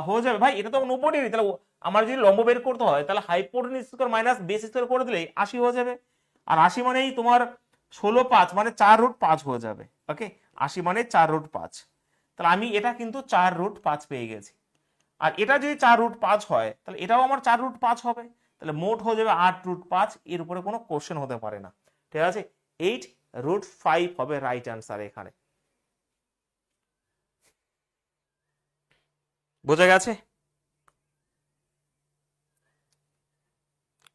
হয়ে যাবে ভাই এটা তো 90 ডিগ্রি। তাহলে আমার যদি লম্ব বের করতে হয় তাহলে হাইপোটেনিউজ স্কোয়ার মাইনাস বেস স্কোয়ার করে দিলে 80 হয়ে যাবে। আর 80 মানেই তোমার 16 5 মানে 4√5 হয়ে যাবে, ওকে। 80 মানে 4√5, তাহলে আমি এটা কিন্তু 4√5 পেয়ে গেছি। আর এটা যদি 4√5 হয় তাহলে এটাও আমার 4√5 হবে, তাহলে মোট হয়ে যাবে 8√5। এর উপরে কোনো কোশ্চেন হতে পারে না, ঠিক আছে। 8√5 হবে রাইট অ্যান্সার এখানে। বোঝা গেছে?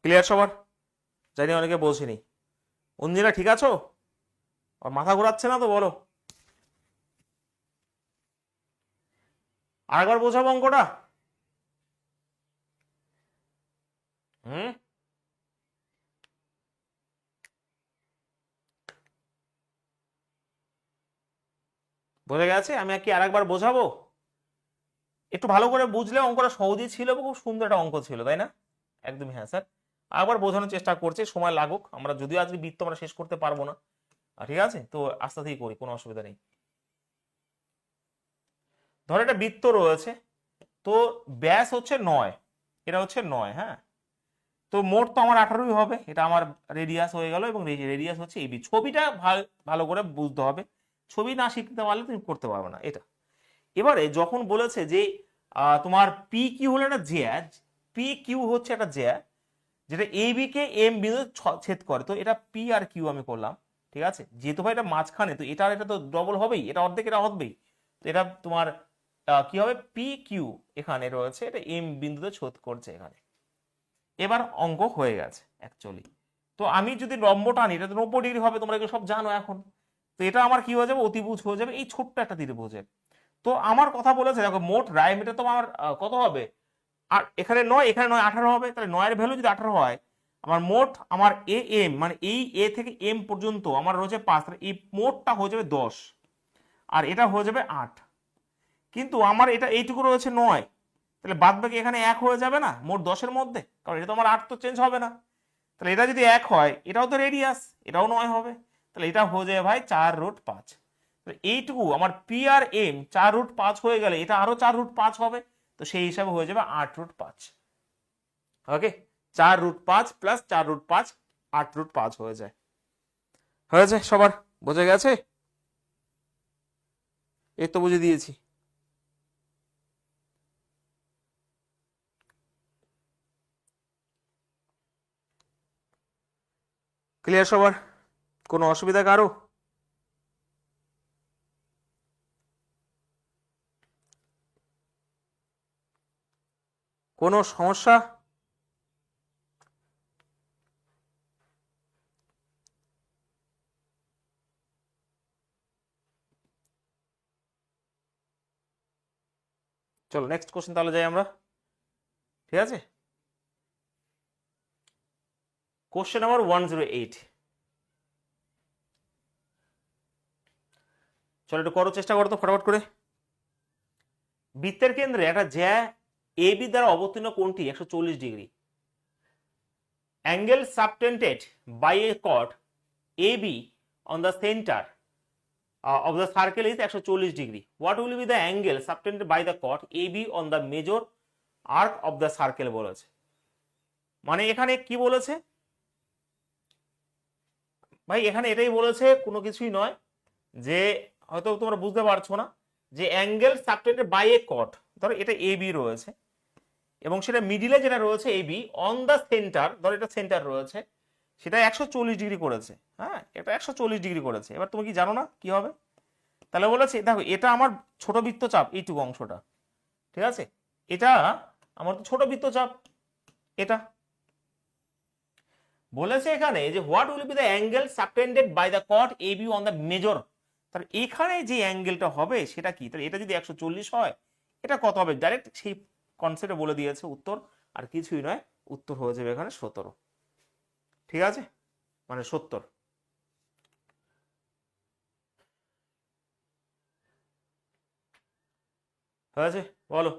ক্লিয়ার সবার? জানি অনেকে বলছিনি। অঞ্জিলা ঠিক আছো? আর মাথা ঘোরাচ্ছে না তো বলো? আরেকবার বোঝাবো অঙ্কটা? হুম, বোঝা গেছে? আমি কি আরেকবার বোঝাবো? একটু ভালো করে বুঝলে অঙ্কটা সহজই ছিল, খুব সুন্দর একটা অঙ্ক ছিল, তাই না? একদমই হ্যাঁ স্যার। আবার বোঝানোর চেষ্টা করছি, সময় লাগুক, আমরা যদিও আজকে বৃত্ত আমরা শেষ করতে পারবো না, ঠিক আছে, তো আস্তে আস্তেই করি, কোনো অসুবিধা নেই। ধরো একটা বৃত্ত রয়েছে, তো ব্যাস হচ্ছে 9, এটা হচ্ছে 9, হ্যাঁ। তো মোট তো আমার 18ই হবে, এটা আমার রেডিয়াস হয়ে গেল, এবং রেডিয়াস হচ্ছে এবি। ছবিটা ভালো করে বুঝতে হবে, ছবি না শিখতে পারলে তুমি করতে পারবে না এটা। এবারে যখন বলেছে যে তোমার পি কিউ হলো একটা জ্যা, পি কিউ হচ্ছে একটা জ্যা যেটা এবি কে এম বিন্দু ছেদ করে, তো এটা পি আর কিউ আমি করলাম, ঠিক আছে। যেহেতু ভাই এটা মাঝখানে, তো এটা আর এটা তো ডবল হবেই, এটা অর্ধেক এটা হবেই, তো এটা তোমার কি হবে, পি কিউ এখানে রয়েছে, এটা এম বিন্দুতে ছেদ করছে এখানে। এবার অঙ্ক হয়ে গেছে অ্যাকচুয়ালি। তো আমি যদি লম্ব টানি এটা তো 90 ডিগ্রি হবে, তোমরা এগুলো সব জানো এখন। তো এটা আমার কি হয়ে যাবে, অতিভুজ হয়ে যাবে এই ছোট্ট একটা ত্রিভুজের। তো আমার কথা বলেছে দেখো মোট ডায়ামিটার তো আমার কত হবে, আর এখানে 9, এখানে 9, 18 হবে। তাহলে 9 এর ভ্যালু যদি 18 হয়, আমার মোট আমার এ এম মানে এই এ থেকে এম পর্যন্ত আমার রয়েছে 5, তাহলে এই মোটটা হয়ে যাবে 10 আর এটা হয়ে যাবে 8। কিন্তু আমার এটা এইটুকু রয়েছে 9, তাহলে বাদ বাকি এখানে 1 হয়ে যাবে না মোট 10-এর মধ্যে, কারণ এটা তো আমার 8 তো চেঞ্জ হবে না। তাহলে এটা যদি 1 হয় এটাও তো রেডিয়াস, এটাও 9 হবে, তাহলে এটা হয়ে যাবে ভাই 4√5। এইটুকু আমার পি আর এম 4√5 হয়ে গেলে এটা আরো 4√5 হবে, তো সেই হিসাবে হয়ে যাবে 8√5। ওকে, 4√5 প্লাস 4√5 8√5 হয়ে যায়। হয়েছে সবার? বোঝা গেছে? এই তো বুঝে দিয়েছি। ক্লিয়ার সবার? কোনো অসুবিধা কারো? কোনো সমস্যা? চলো নেক্সট কোশ্চেন তাহলে যাই আমরা। ঠিক আছে, কোশ্চেন নাম্বার 108। চলো একটু করো, চেষ্টা করো তো ফটাফট করে। বৃত্তের কেন্দ্রে একটা জ্যা এ বি দ্বারা অবতীর্ণ কোণটি 140 degree. Angle subtended by a chord A B on the centre of the circle is 140 degree. What will be the angle subtended by the chord AB on the major arc of the circle বলেছে। মানে এখানে কি বলেছে ভাই? এখানে এটাই বলেছে, কোনো কিছুই নয়, যে হয়তো তোমরা বুঝতে পারছো না, যে angle subtended by a chord, ধরো এটা AB রয়েছে এবং সেটা মিডিলে যেটা রয়েছে AB অন দ্য সেন্টার, ধরো এটা সেন্টার রয়েছে, সেটা 140 ডিগ্রি করেছে। হ্যাঁ, এটা 140 ডিগ্রি করেছে। এবার তুমি কি জানো না কি হবে? তাহলে বলেছে দেখো এটা আমার ছোট বৃত্তচাপ, এইটুকু অংশটা, ঠিক আছে, এটা আমার তো ছোট বৃত্তচাপ, এটা বলেছে এখানে যে what will be the angle subtended by the chord AB on the major. তাহলে এখানে যে অ্যাঙ্গেলটা হবে সেটা কি? তাহলে এটা যদি 140 হয়, এটা কত হবে? ডাইরেক্ট সেই কনসেপ্টে বলে দিয়েছে উত্তর, আর কিছুই নয়, উত্তর হয়ে যাবে এখানে 17। ঠিক আছে, মানে 70। হয়েছে? বলো।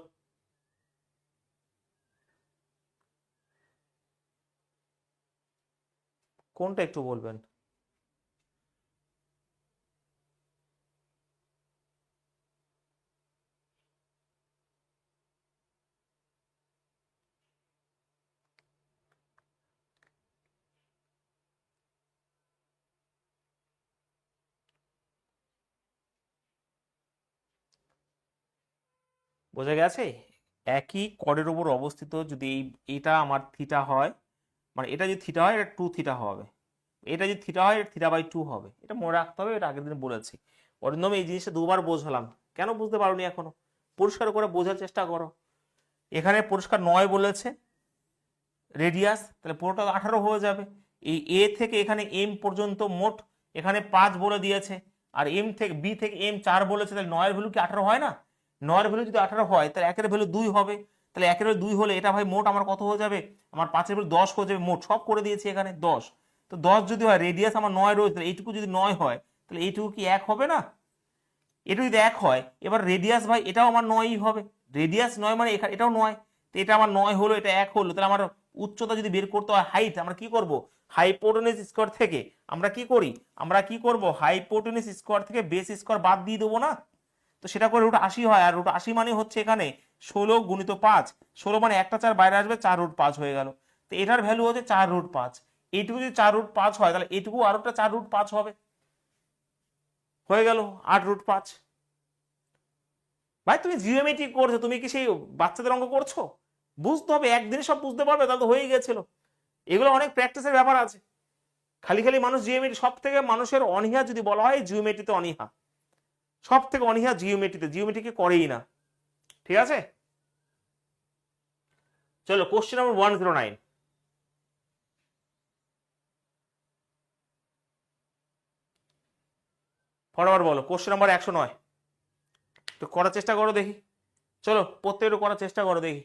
কোনটা একটু বলবেন? বোঝা গেছে? একই কর্ডের উপর অবস্থিত যদি এটা আমার থিটা হয়, মানে এটা যদি থিটা হয় এটা 2 থিটা হবে, এটা যদি থিটা হয় এটা θ/2 হবে। এটা মনে রাখতে হবে, এটা আগের দিন বলেছি। অরিন্দম এই জিনিসটা দুবার বোঝালাম, কেন বুঝতে পারোনি এখনো? পরিষ্কার করে বোঝার চেষ্টা করো। এখানে পরিষ্কার 9 বলেছে রেডিয়াস, তাহলে পুরোটা 18 হয়ে যাবে। এই এ থেকে এখানে এম পর্যন্ত মোট এখানে 5 বলে দিয়েছে, আর এম থেকে বি থেকে এম 4 বলেছে, তাহলে 9 এর ভ্যালু কি 18 হয় না? 9 এর ভ্যালু যদি 18 হয় তাহলে 1 এর ভ্যালু 2 হবে, তাহলে 1 এর ভ্যালু 2 হলে এটা ভাই মোট আমার কত হয়ে যাবে? আমার 5 এর ভ্যালু 10 হয়ে যাবে, মোট সব করে দিয়েছি এখানে 10। তো 10 যদি হয়, রেডিয়াস আমার 9 রয়েছে, তাহলে এইটুকু যদি 9 হয় তাহলে এইটুকু কি 1 হবে না? এটা যদি 1 হয়, এবার রেডিয়াস ভাই এটাও আমার 9ই হবে। রেডিয়াস 9 মানে এখানে এটাও 9, তো এটা আমার 9 হলো, এটা 1 হলো, তাহলে আমার উচ্চতা যদি বের করতে হয় হাইট, আমরা কি করব? হাইপোটেনিউস স্কোয়ার থেকে আমরা কি করি? আমরা কি করব? হাইপোটেনিউস স্কোয়ার থেকে বেস স্কোয়ার বাদ দিয়ে দেবো না? তো সেটা করে √80 হয়, আর √80 মানে হচ্ছে এখানে 16 গুণিত 5, 16 মানে একটা 4 বাইরে আসবে, 4√5 হয়ে গেল। তো এটার ভ্যালু হচ্ছে 4√5। এইটুকু যদি 4√5 হয় তাহলে এইটুকু আরো একটা 4√5 হবে, হয়ে গেল 8√5। ভাই তুমি জিওমেট্রি করছো, তুমি কি সেই বাচ্চাদের অঙ্ক করছো? বুঝতে হবে, একদিনে সব বুঝতে পারবে তাহলে তো হয়েই গেছিল। এগুলো অনেক প্র্যাকটিসের ব্যাপার আছে। খালি খালি মানুষ জিওমেট্রি, সব থেকে মানুষের অনীহা যদি বলা হয় জিওমেট্রিতে অনীহা, সব থেকে অনীহা জিওমেট্রিতে, জিওমেট্রিকে করেই না। ঠিক আছে, চলো কোশ্চেন নাম্বার 109। ফটাফট বলো, কোশ্চেন নাম্বার 109। তো করার চেষ্টা করো দেখি, চলো প্রত্যেকটা করার চেষ্টা করো দেখি।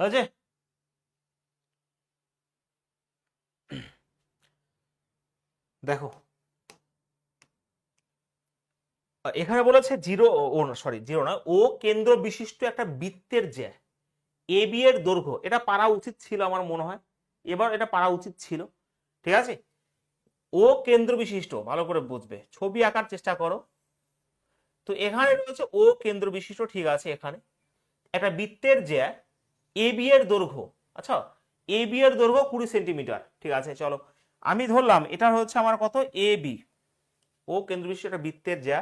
হয়েছে? দেখো এখানে বলেছে জিরো, ও সরি জিরো না, ও কেন্দ্র বিশিষ্ট একটা বৃত্তের জ্যা এ বি এর দৈর্ঘ্য, এটা পারা উচিত ছিল আমার মনে হয়, এবার এটা পারা উচিত ছিল। ঠিক আছে, ও কেন্দ্র বিশিষ্ট, ভালো করে বুঝবে, ছবি আঁকার চেষ্টা করো। তো এখানে রয়েছে ও কেন্দ্র বিশিষ্ট, ঠিক আছে, এখানে একটা বৃত্তের জ্যা এ বি এর দৈর্ঘ্য। আচ্ছা, এ বি এর দৈর্ঘ্য 20 সেন্টিমিটার। ঠিক আছে, চলো আমি ধরলাম এটা হচ্ছে আমার কত, এ বি, ও কেন্দ্র বিশিষ্ট একটা বৃত্তের জ্যা,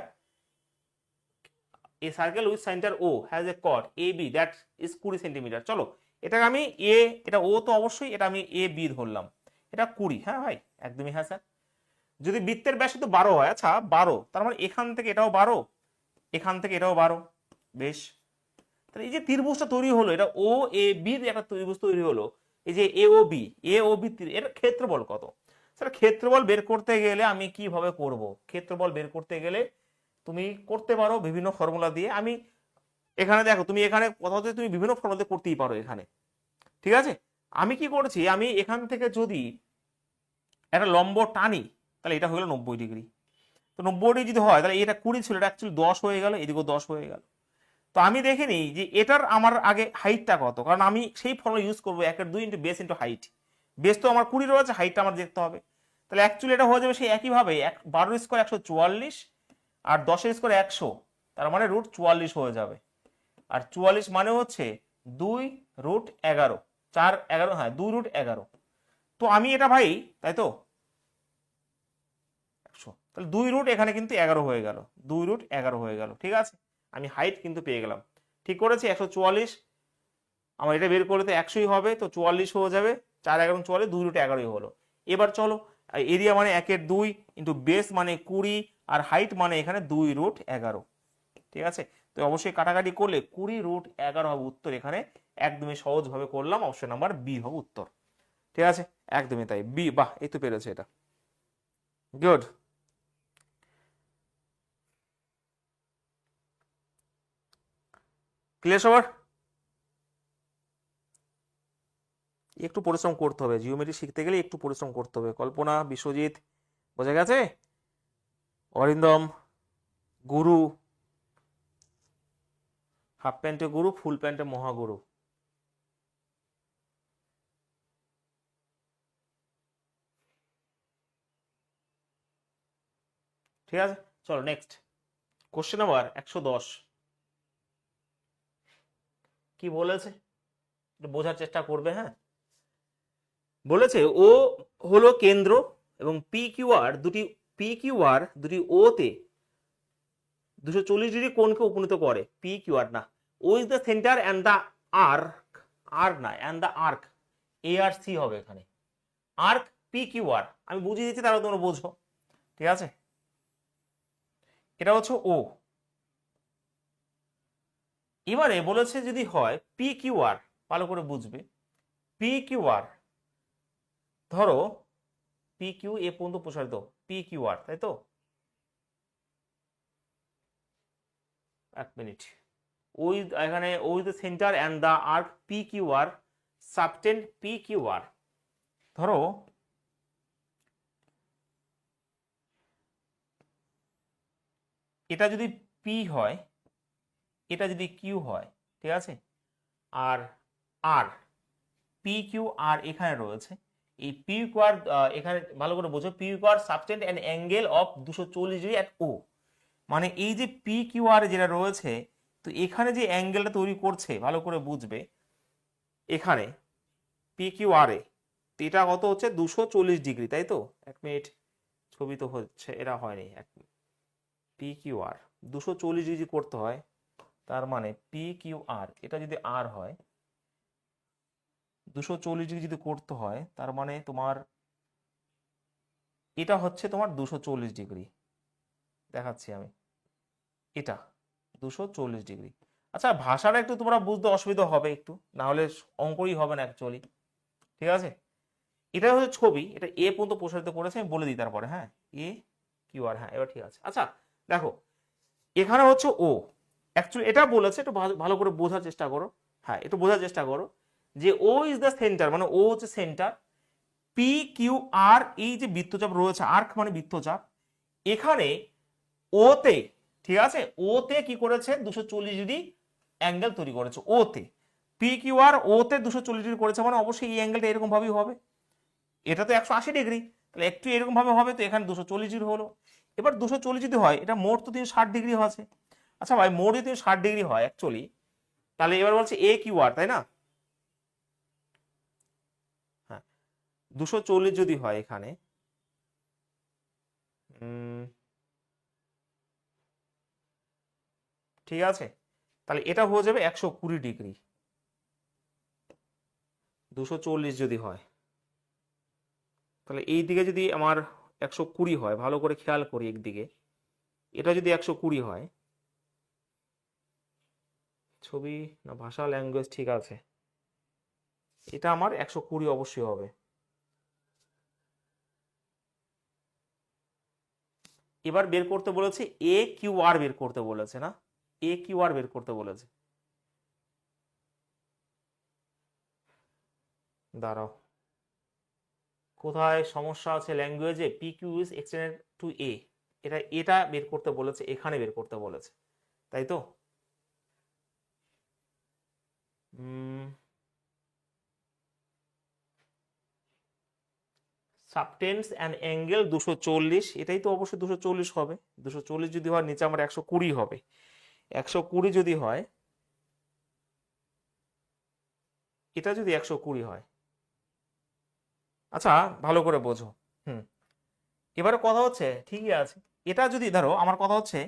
a circle with centre O has a chord A B that is 20 centimetre. চলো এটাকে আমি এ, এটা ও তো অবশ্যই, এটা আমি এ বি ধরলাম, এটা 20। হ্যাঁ ভাই, একদমই হ্যাঁ স্যার। যদি বৃত্তের ব্যাস তো 12 হয়, আচ্ছা 12, তার মানে এখান থেকে এটাও 12, এখান থেকে এটাও 12। বেশ, তাহলে এই যে ত্রিভুজটা তৈরি হলো, এটা ও এ বি একটা ত্রিভুজ তৈরি হলো, এই যে এ ও বি, এ ও বি, এর ক্ষেত্রফল কত? স্যার ক্ষেত্রফল বের করতে গেলে আমি কিভাবে করব? ক্ষেত্রফল বের করতে গেলে তুমি করতে পারো বিভিন্ন ফর্মুলা দিয়ে। আমি এখানে দেখো, তুমি এখানে কথা হচ্ছে তুমি বিভিন্ন ফর্মুলা দিয়ে করতেই পারো এখানে। ঠিক আছে, আমি কি করেছি, আমি এখান থেকে যদি একটা লম্ব টানি, তাহলে এটা হয়ে গেল 90 ডিগ্রি। তো 90 ডিগ্রি যদি হয়, তাহলে এটা 20 ছিল, এটা অ্যাকচুয়ালি 10 হয়ে গেল, এদিকেও 10 হয়ে গেল। তো আমি দেখে নিই যে এটার আমার আগে হাইটটা কত, কারণ আমি সেই ফর্মুলা ইউজ করবো, 1/2 into base into height. Base তো আমার 20 রয়েছে, হাইটটা আমার দেখতে হবে। তাহলে অ্যাকচুয়ালি এটা হয়ে যাবে সেই একইভাবে 12 স্কোয়ার 144, আর 10 স্কোয়ার 100, তার মানে √44 হয়ে যাবে। আর 44 মানে হচ্ছে 2√11, 4 11, হ্যাঁ 2√11। তো আমি এটা ভাই, তাই তো 100, তাহলে 2 এখানে কিন্তু 11 হয়ে গেল, 2√11 হয়ে গেল। ঠিক আছে, আমি হাইট কিন্তু পেয়ে গেলাম। ঠিক করেছি, 144, আমার এটা বের করলে তো 100ই হবে, তো 44 হয়ে যাবে, 4 11 44, 2√11 হলো। এবার চলো, এরিয়া মানে 1/2 ইন্টু বেস মানে 20, আর হাইট মানে এখানে 2√11। ঠিক আছে, তো অবশ্যই কাটাকাটি করলে 20√11 হবে উত্তর এখানে। একদমই সহজভাবে করলাম, অপশন নাম্বার বি হবে উত্তর। ঠিক আছে, একদমই তাই, বি। বাহ, এই তো পেরেছে এটা, গুড। ক্লিয়ার সবার? একটু পরিশ্রম করতে হবে, জিওমেট্রি শিখতে গেলে একটু পরিশ্রম করতে হবে। কল্পনা, বিশ্বজিৎ, বোঝা গেছে? অরিন্দম, গুরু, হাফ প্যান্টে গুরু, ফুল প্যান্টে মহাগুরু। ঠিক আছে, চলো নেক্সট কোশ্চেন নাম্বার 110। কি বলেছে একটু বোঝার চেষ্টা করবে। হ্যাঁ, বলেছে ও হলো কেন্দ্র এবং পি কিউ আর দুটি ও তে 240 ডিগ্রি কোণকে উপনীত করে। পি কিউ আর না, O is the centre and the arc, arc না, and the arc, A R C হবে এখানে, আর্ক পি কিউ আর। আমি বুঝিয়ে দিচ্ছি, তাহলে তোমরা বোঝো। ঠিক আছে, এটা হচ্ছে ও। এবারে বলেছে যদি হয় পি কিউ আর, ভালো করে বুঝবে, পি কিউ আর, ধরো পি কিউ এ পর্যন্ত প্রসারিত, পি কিউ আর, তাই তো, এক মিনিট, ওই এখানে ওই the centre and the arc P Q R subtend P Q R. ধরো এটা যদি পি হয়, এটা যদি কিউ হয়, ঠিক আছে, আর আর পি কিউ আর এখানে রয়েছে, এই পি কিউ আর এখানে ভালো করে বোঝো, P Q R subtend an angle of 240 degree at O, মানে এই যে পি কিউ আর যেটা রয়েছে, তো এখানে যে অ্যাঙ্গেলটা তৈরি করছে, ভালো করে বুঝবে, এখানে পি কিউ আর এ, এটা কত হচ্ছে 240 ডিগ্রি, তাই তো। এক মিনিট, ছবি তো হচ্ছে, এটা হয়নি, এক মিনিট, পি কিউ আর 240 ডিগ্রি করতে হয়, তার মানে পি কিউ আর এটা যদি আর হয়, 240 ডিগ্রি যদি করতে হয়, তার মানে তোমার এটা হচ্ছে তোমার 240 ডিগ্রি, দেখাচ্ছি আমি, এটা 240 ডিগ্রি। আচ্ছা, ভাষাটা একটু তোমরা বুঝতে অসুবিধা হবে একটু, না হলে অঙ্কই হবে না অ্যাকচুয়ালি। ঠিক আছে, এটা হচ্ছে ছবি, এটা এ পর্যন্ত প্রসারিত করেছে, আমি বলে দিই তারপরে। হ্যাঁ, এ কিউ আর, হ্যাঁ এবার ঠিক আছে। আচ্ছা দেখো, এখানে হচ্ছে ও, অ্যাকচুয়ালি এটা বলেছে, একটু ভালো করে বোঝার চেষ্টা করো। হ্যাঁ, একটু বোঝার চেষ্টা করো যে ও ইজ দ্য সেন্টার, মানে ও হচ্ছে সেন্টার, পি কিউ আর এই যে বৃত্তচাপ রয়েছে, আর্ক মানে বৃত্তচাপ, এখানে ওতে, ঠিক আছে, ওতে কি করেছে 240 ডিগ্রি অ্যাঙ্গেল তৈরি করেছে ওতে। পি কিউ আর ওতে 240 ডিগ্রি করেছে, মানে অবশ্যই এই অ্যাঙ্গেলটা এরকম ভাবেই হবে। এটা তো 180 ডিগ্রি, তাহলে একটু এরকম ভাবে হবে, তো এখানে 240 ডিগ্রি হলো। এবার 240 যদি হয়, এটা মোট তো 360 ডিগ্রি আছে। আচ্ছা ভাই, মোট যদি 360 ডিগ্রি হয় অ্যাকচুয়ালি, তাহলে এবার বলছে এ কিউ আর, তাই না? হ্যাঁ, 240 যদি হয় এখানে, ঠিক আছে, তাহলে এটা হয়ে যাবে 120 ডিগ্রি। 240 যদি হয়, তাহলে এই দিকে যদি আমার 120 হয়, ভালো করে খেয়াল করি একদিকে, এটা যদি 120 হয়, ছবি না ভাষা ল্যাঙ্গুয়েজ ঠিক আছে, এটা আমার 120 অবশ্যই হবে। এবার বের করতে বলেছে এ কিউ আর বের করতে বলেছে, না এ কিউ আর বের করতে বলেছে। দাঁড়াও, কোথায় সমস্যা আছে ল্যাঙ্গুয়েজে? P Q is extended to A, এটা বের করতে বলেছে, এখানে বের করতে বলেছে, তাই তো? সাবটেন্স অ্যান্ড অ্যাঙ্গেল 240, এটাই তো অবশ্যই 240 হবে। 240 যদি হয়, নিচে আমার 120 হবে। 120 যদি হয়, এটা যদি 120 হয়, আচ্ছা ভালো করে বোঝো। হুম, এবারে কথা হচ্ছে ঠিকই আছে, এটা যদি ধরো, আমার কথা হচ্ছে,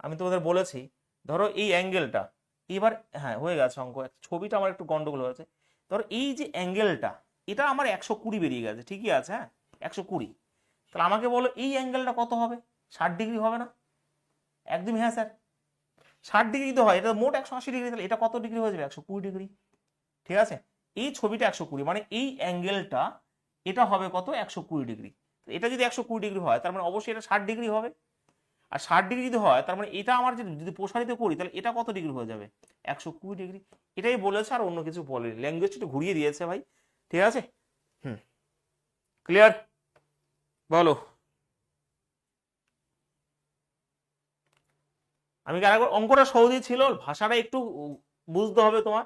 আমি তোমাদের বলেছি, ধরো এই অ্যাঙ্গেলটা, এবার হ্যাঁ হয়ে গেছে অঙ্ক, ছবিটা আমার একটু গন্ডগোল হয়েছে। ধরো এই যে অ্যাঙ্গেলটা, এটা আমার 120 বেরিয়ে গেছে, ঠিকই আছে, হ্যাঁ 120। তাহলে আমাকে বলো এই অ্যাঙ্গেলটা কত হবে? 60 ডিগ্রি হবে না? একদমই হ্যাঁ স্যার, 60 ডিগ্রি তো হয়, এটা মোট 180 ডিগ্রি, তাহলে এটা কত ডিগ্রি হয়ে যাবে? 120 ডিগ্রি, ঠিক আছে। এই ছবিটা 120, মানে এই অ্যাঙ্গেলটা এটা হবে কত? 120 ডিগ্রি। এটা যদি 120 ডিগ্রি হয়, তার মানে অবশ্যই এটা 60 ডিগ্রি হবে। আর 60 ডিগ্রি যদি হয়, তার মানে এটা আমার যদি প্রসারিত করি, তাহলে এটা কত ডিগ্রি হয়ে যাবে? 120 ডিগ্রি। এটাই বলেছে, আর অন্য কিছু বলেনি, ল্যাঙ্গুয়েজটা একটু ঘুরিয়ে দিয়েছে ভাই, ঠিক আছে। হুম, ক্লিয়ার? বলো। আমি আরেকবার, অঙ্কটা সহজই ছিল, ভাষাটা একটু বুঝতে হবে তোমার,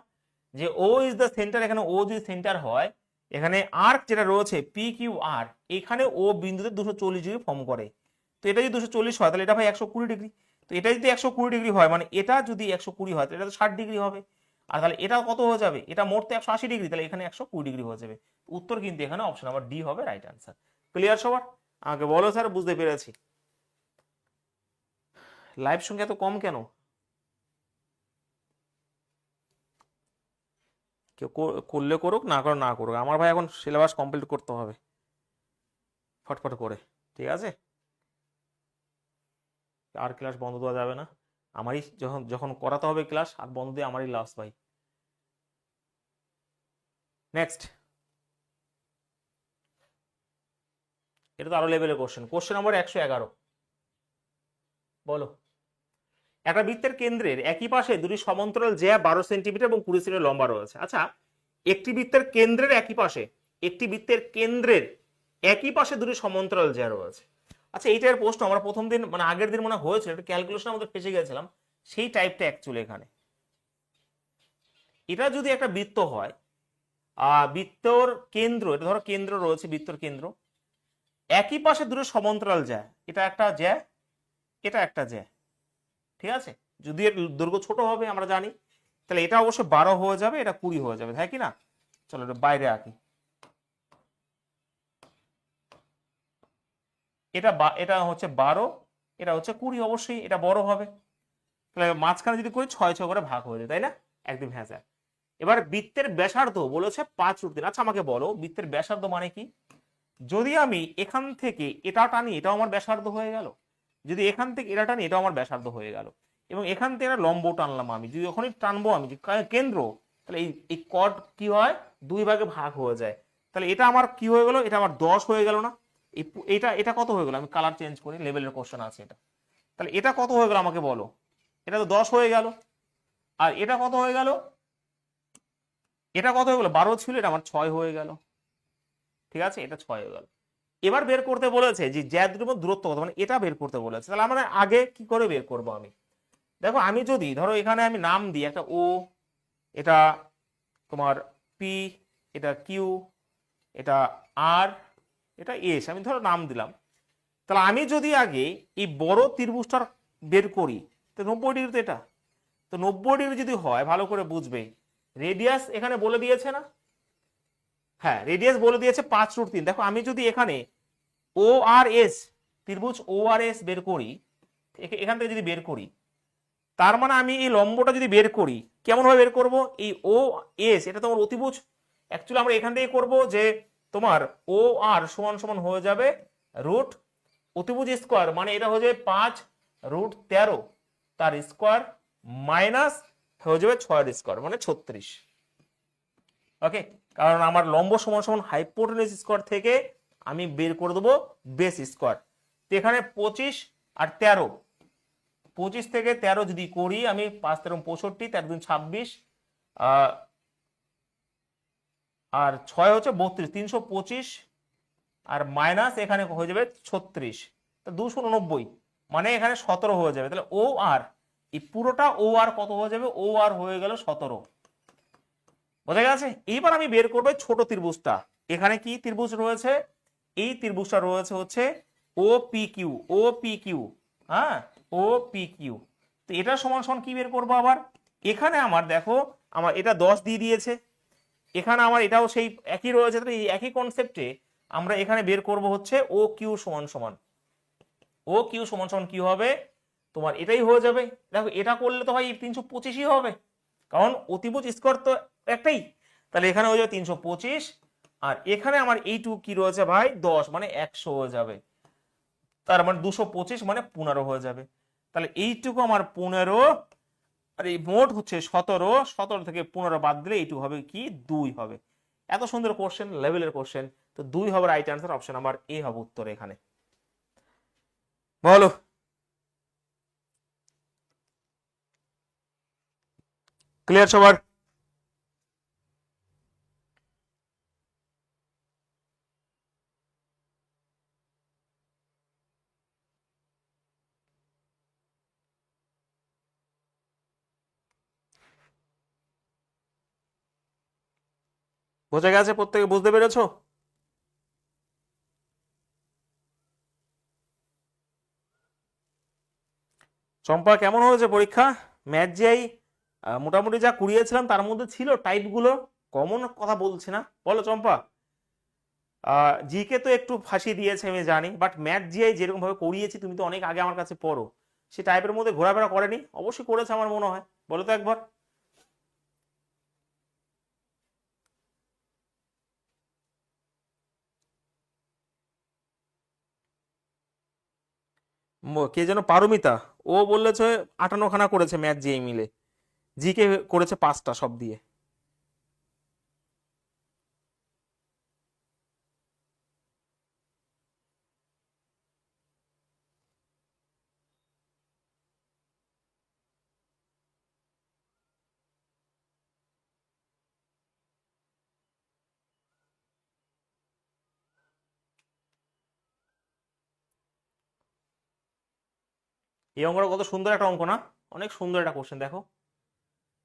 যে ও ইজ দ্য সেন্টার, এখানে ও যদি সেন্টার হয়, এখানে আর্ক যেটা রয়েছে পি কিউ আর, এখানে ও বিন্দুতে 240 ডিগ্রি ফর্ম করে। তো এটা যদি 240 হয়, তাহলে এটা ভাই 120 ডিগ্রি। তো এটা যদি 120 ডিগ্রি হয়, মানে এটা যদি 120 হয়, তাহলে এটা তো 60 ডিগ্রি হবে। আর তাহলে এটা কত হয়ে যাবে? এটা মোট তো 180 ডিগ্রি, তাহলে এখানে 120 ডিগ্রি হয়ে যাবে। উত্তর কিন্তু এখানে অপশন নাম্বার ডি হবে রাইট আনসার। ক্লিয়ার সবার? আমাকে বলো স্যার, বুঝতে পেরেছি। লাইভ সংখ্যা এত কম কেন? কেউ করলে করুক, না করো না করুক, আমার ভাই এখন সিলেবাস কমপ্লিট করতে হবে ফটফট করে, ঠিক আছে। আর ক্লাস বন্ধ দেওয়া যাবে না, আমারই যখন যখন করাতে হবে ক্লাস, আর বন্ধ দিয়ে আমারই লাস্ট ভাই। নেক্সট, এটা তো আরো লেভেলের কোশ্চেন, কোশ্চেন নম্বর 111। বলো, একটা বৃত্তের কেন্দ্রের একই পাশে দুটি সমান্তরাল জ্যা 12 সেন্টিমিটার এবং 20 সেন্টিমিটার লম্বা রয়েছে। আচ্ছা, একটি বৃত্তের কেন্দ্রের একই পাশে, একটি বৃত্তের কেন্দ্রের একই পাশে দুটি সমান্তরাল জ্যা রয়েছে। আচ্ছা, এইটার প্রশ্ন আমরা প্রথম দিন, মানে আগের দিন মনে হয়েছিল, একটা ক্যালকুলেশন আমাদের ফেসে গেছিলাম, সেই টাইপটা অ্যাকচুয়ালি এখানে। এটা যদি একটা বৃত্ত হয়, বৃত্তর কেন্দ্র, এটা ধরো কেন্দ্র রয়েছে, বৃত্তর কেন্দ্র, একই পাশে দুটো সমান্তরাল জ্যা, এটা একটা জ্যা, এটা একটা জ্যা, ঠিক আছে। যদি এর দৈর্ঘ্য ছোট হবে আমরা জানি, তাহলে এটা অবশ্যই 12 হয়ে যাবে, এটা 20 হয়ে যাবে, তাই কি না? চলো এটা বাইরে আঁকি, এটা হচ্ছে 12, এটা হচ্ছে 20, অবশ্যই এটা বড় হবে। তাহলে মাঝখানে যদি করি 6 করে ভাগ হয়ে যায়, তাই না? একদম হ্যাঁ স্যার। এবার বৃত্তের ব্যাসার্ধ বলেছে 5√3। আচ্ছা আমাকে বলো, বৃত্তের ব্যাসার্ধ মানে কি? যদি আমি এখান থেকে এটা টানি, এটাও আমার ব্যাসার্ধ হয়ে গেল। যদি এখান থেকে এটা টানি, এটাও আমার ব্যাসার্ধ হয়ে গেল। এবং এখান থেকে একটা লম্ব টানলাম, আমি যদি যখনই টানবো আমি কেন্দ্র, তাহলে এই কর্ড কি হয়? 2 ভাগে ভাগ হয়ে যায়। তাহলে এটা আমার কি হয়ে গেল? এটা আমার 10 হয়ে গেল না? এটা এটা কত হয়ে গেল? আমি কালার চেঞ্জ করি, লেভেলের কোশ্চেন আছে এটা। তাহলে এটা কত হয়ে গেল আমাকে বলো? এটা তো 10 হয়ে গেল। আর এটা কত হয়ে গেল? এটা কত হয়ে গেল, 12 ছিল, এটা আমার 6 হয়ে গেল। ঠিক আছে, এটা 6 হয়ে গেল। এবার বের করতে বলেছে যে জ্যা দুটোর মধ্যে দূরত্ব কত, মানে এটা বের করতে বলেছে। তাহলে আমরা আগে কি করে বের করব আমি, দেখো আমি যদি ধরো এখানে আমি নাম দিই একটা ও, এটা তোমার পি, এটা কিউ, এটা আর, এটা এস, আমি ধরো নাম দিলাম। তাহলে আমি যদি আগে এই বড় ত্রিভুজটার বের করি, তো 90 ডিগ্রি, তো এটা তো 90 ডিগ্রি যদি হয়, ভালো করে বুঝবে, রেডিয়াস এখানে বলে দিয়েছে না, হ্যাঁ রেডিয়াস বলে দিয়েছে 5√3। দেখো আমি যদি এখানে ও আর এস, ত্রিভুজ ও আর এস বের করি, এখান থেকে যদি বের করি, তার মানে আমি এই লম্বটা যদি বের করি, কেমন ভাবে বের করব, এই ও এস এটা তোমার অতিভুজ, অ্যাকচুয়ালি আমরা এখান থেকে করব যে তোমার ও আর সমান সমান হয়ে যাবে রুট অতিভুজ স্কোয়ার, মানে এটা হয়ে যাবে 5√13 তার স্কোয়ার মাইনাস হয়ে যাবে 6 এর স্কোয়ার মানে 36। ওকে, কারণ আমার লম্ব সমান সমান হাইপোটেনিউস স্কোয়ার থেকে আমি বের করে দেবো বেস স্কোয়ার। তো এখানে 25 আর 13, 25 থেকে 13 যদি করি আমি, 5 13 65, 13 2 26, আর 6 হচ্ছে 32, 325 আর মাইনাস এখানে হয়ে যাবে 36, তো 289, মানে এখানে 17 হয়ে যাবে। তাহলে ও আর এই পুরোটা ও আর কত হয়ে যাবে, ও আর হয়ে গেল 17। বোঝা গেছে? এইবার আমি বের করবো ছোট ত্রিভুজটা। এখানে কি ত্রিভুজ রয়েছে, এই ত্রিভুজটা রয়েছে হচ্ছে O P Q, O P Q, হ্যাঁ ও পি কিউ। তো এটা সমান সমান কি বের করবো আবার, এখানে আমার দেখো আমার এটা 10 দিয়ে দিয়েছে, এখানে আমার এটাও সেই একই রয়েছে। তাহলে এই একই কনসেপ্টে আমরা এখানে বের করব হচ্ছে ও কিউ সমান সমান, ও কিউ সমান সমান কি হবে তোমার, এটাই হয়ে যাবে। দেখো এটা করলে তো ভাই 325ই হবে, কারণ অতিভুজ স্কোয়ার তো একটাই। তাহলে এখানে হয়ে যাবে 325, আর এখানে আমার এইটুকু কি রয়েছে ভাই 10, মানে 100 হয়ে যাবে। তার মানে 225 মানে 15 হয়ে যাবে। তাহলে এইটুকু আমার 15, আর এই মোট হচ্ছে 17, 17 থেকে 15 বাদ দিলে এইটুকু হবে কি 2 হবে। এত সুন্দর কোশ্চেন, লেভেলের কোশ্চেন, তো 2 হবে right answer, option number A হবে উত্তর এখানে। বলো ক্লিয়ার সবার? বোঝা গেছে? প্রত্যেকে বুঝতে পেরেছো? চম্পা কেমন হয়েছে পরীক্ষা? ম্যাথ যেই মোটামুটি যা কুড়িয়েছিলাম তার মধ্যে ছিল টাইপগুলো, কমন কথা বলছি না, বলো চম্পা। জিকে তো একটু ফাঁসি দিয়েছে আমি জানি, বাট ম্যাথ জিআই যেরকম ভাবে করিয়েছি, তুমি তো অনেক আগে আমার কাছে পড়ো, সে টাইপের মধ্যে ঘোরাফেরা করেনি? অবশ্যই করেছে আমার মনে হয়, বলো তো একবার। কে যেন পারমিতা, ও বললেছে 58খানা করেছে ম্যাথ জিআই মিলে, জিকে করেছে 5টা সব দিয়ে। এই অঙ্কটা কত সুন্দর একটা অঙ্ক না, অনেক সুন্দর একটা কোশ্চেন। দেখো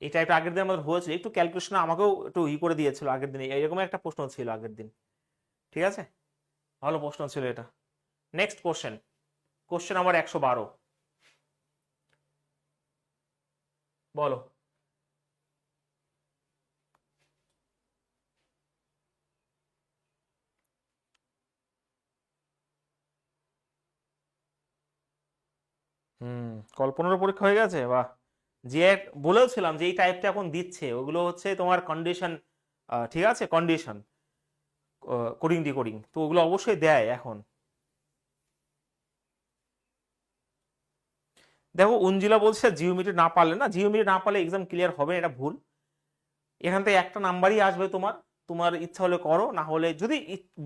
এই টাইপটা আগের দিন আমাদের হয়েছিল, একটু ক্যালকুলেশন আমাকেও একটু করে দিয়েছিল আগের দিন, এরকম একটা প্রশ্ন ছিল আগের দিন। ঠিক আছে, ভালো প্রশ্ন ছিল এটা। নেক্সট কোশ্চেন, কোশ্চেন নাম্বার 112, বলো। হুম, কল্পনার পরীক্ষা হয়ে গেছে, বাহ। যে বলেছিলাম যে এই টাইপটা এখন দিচ্ছে, ওগুলো হচ্ছে তোমার কন্ডিশন, ঠিক আছে, কন্ডিশন কোডিং ডিকোডিং, তো ওগুলো অবশ্যই দেয় এখন। দেখো অঞ্জিলা বলছে জিওমেট্রি না পারলে, না জিওমেট্রি না পারলে এক্সাম ক্লিয়ার হবে না, এটা ভুল। এখান থেকে একটা নাম্বারই আসবে তোমার, তোমার ইচ্ছা হলে করো, না হলে যদি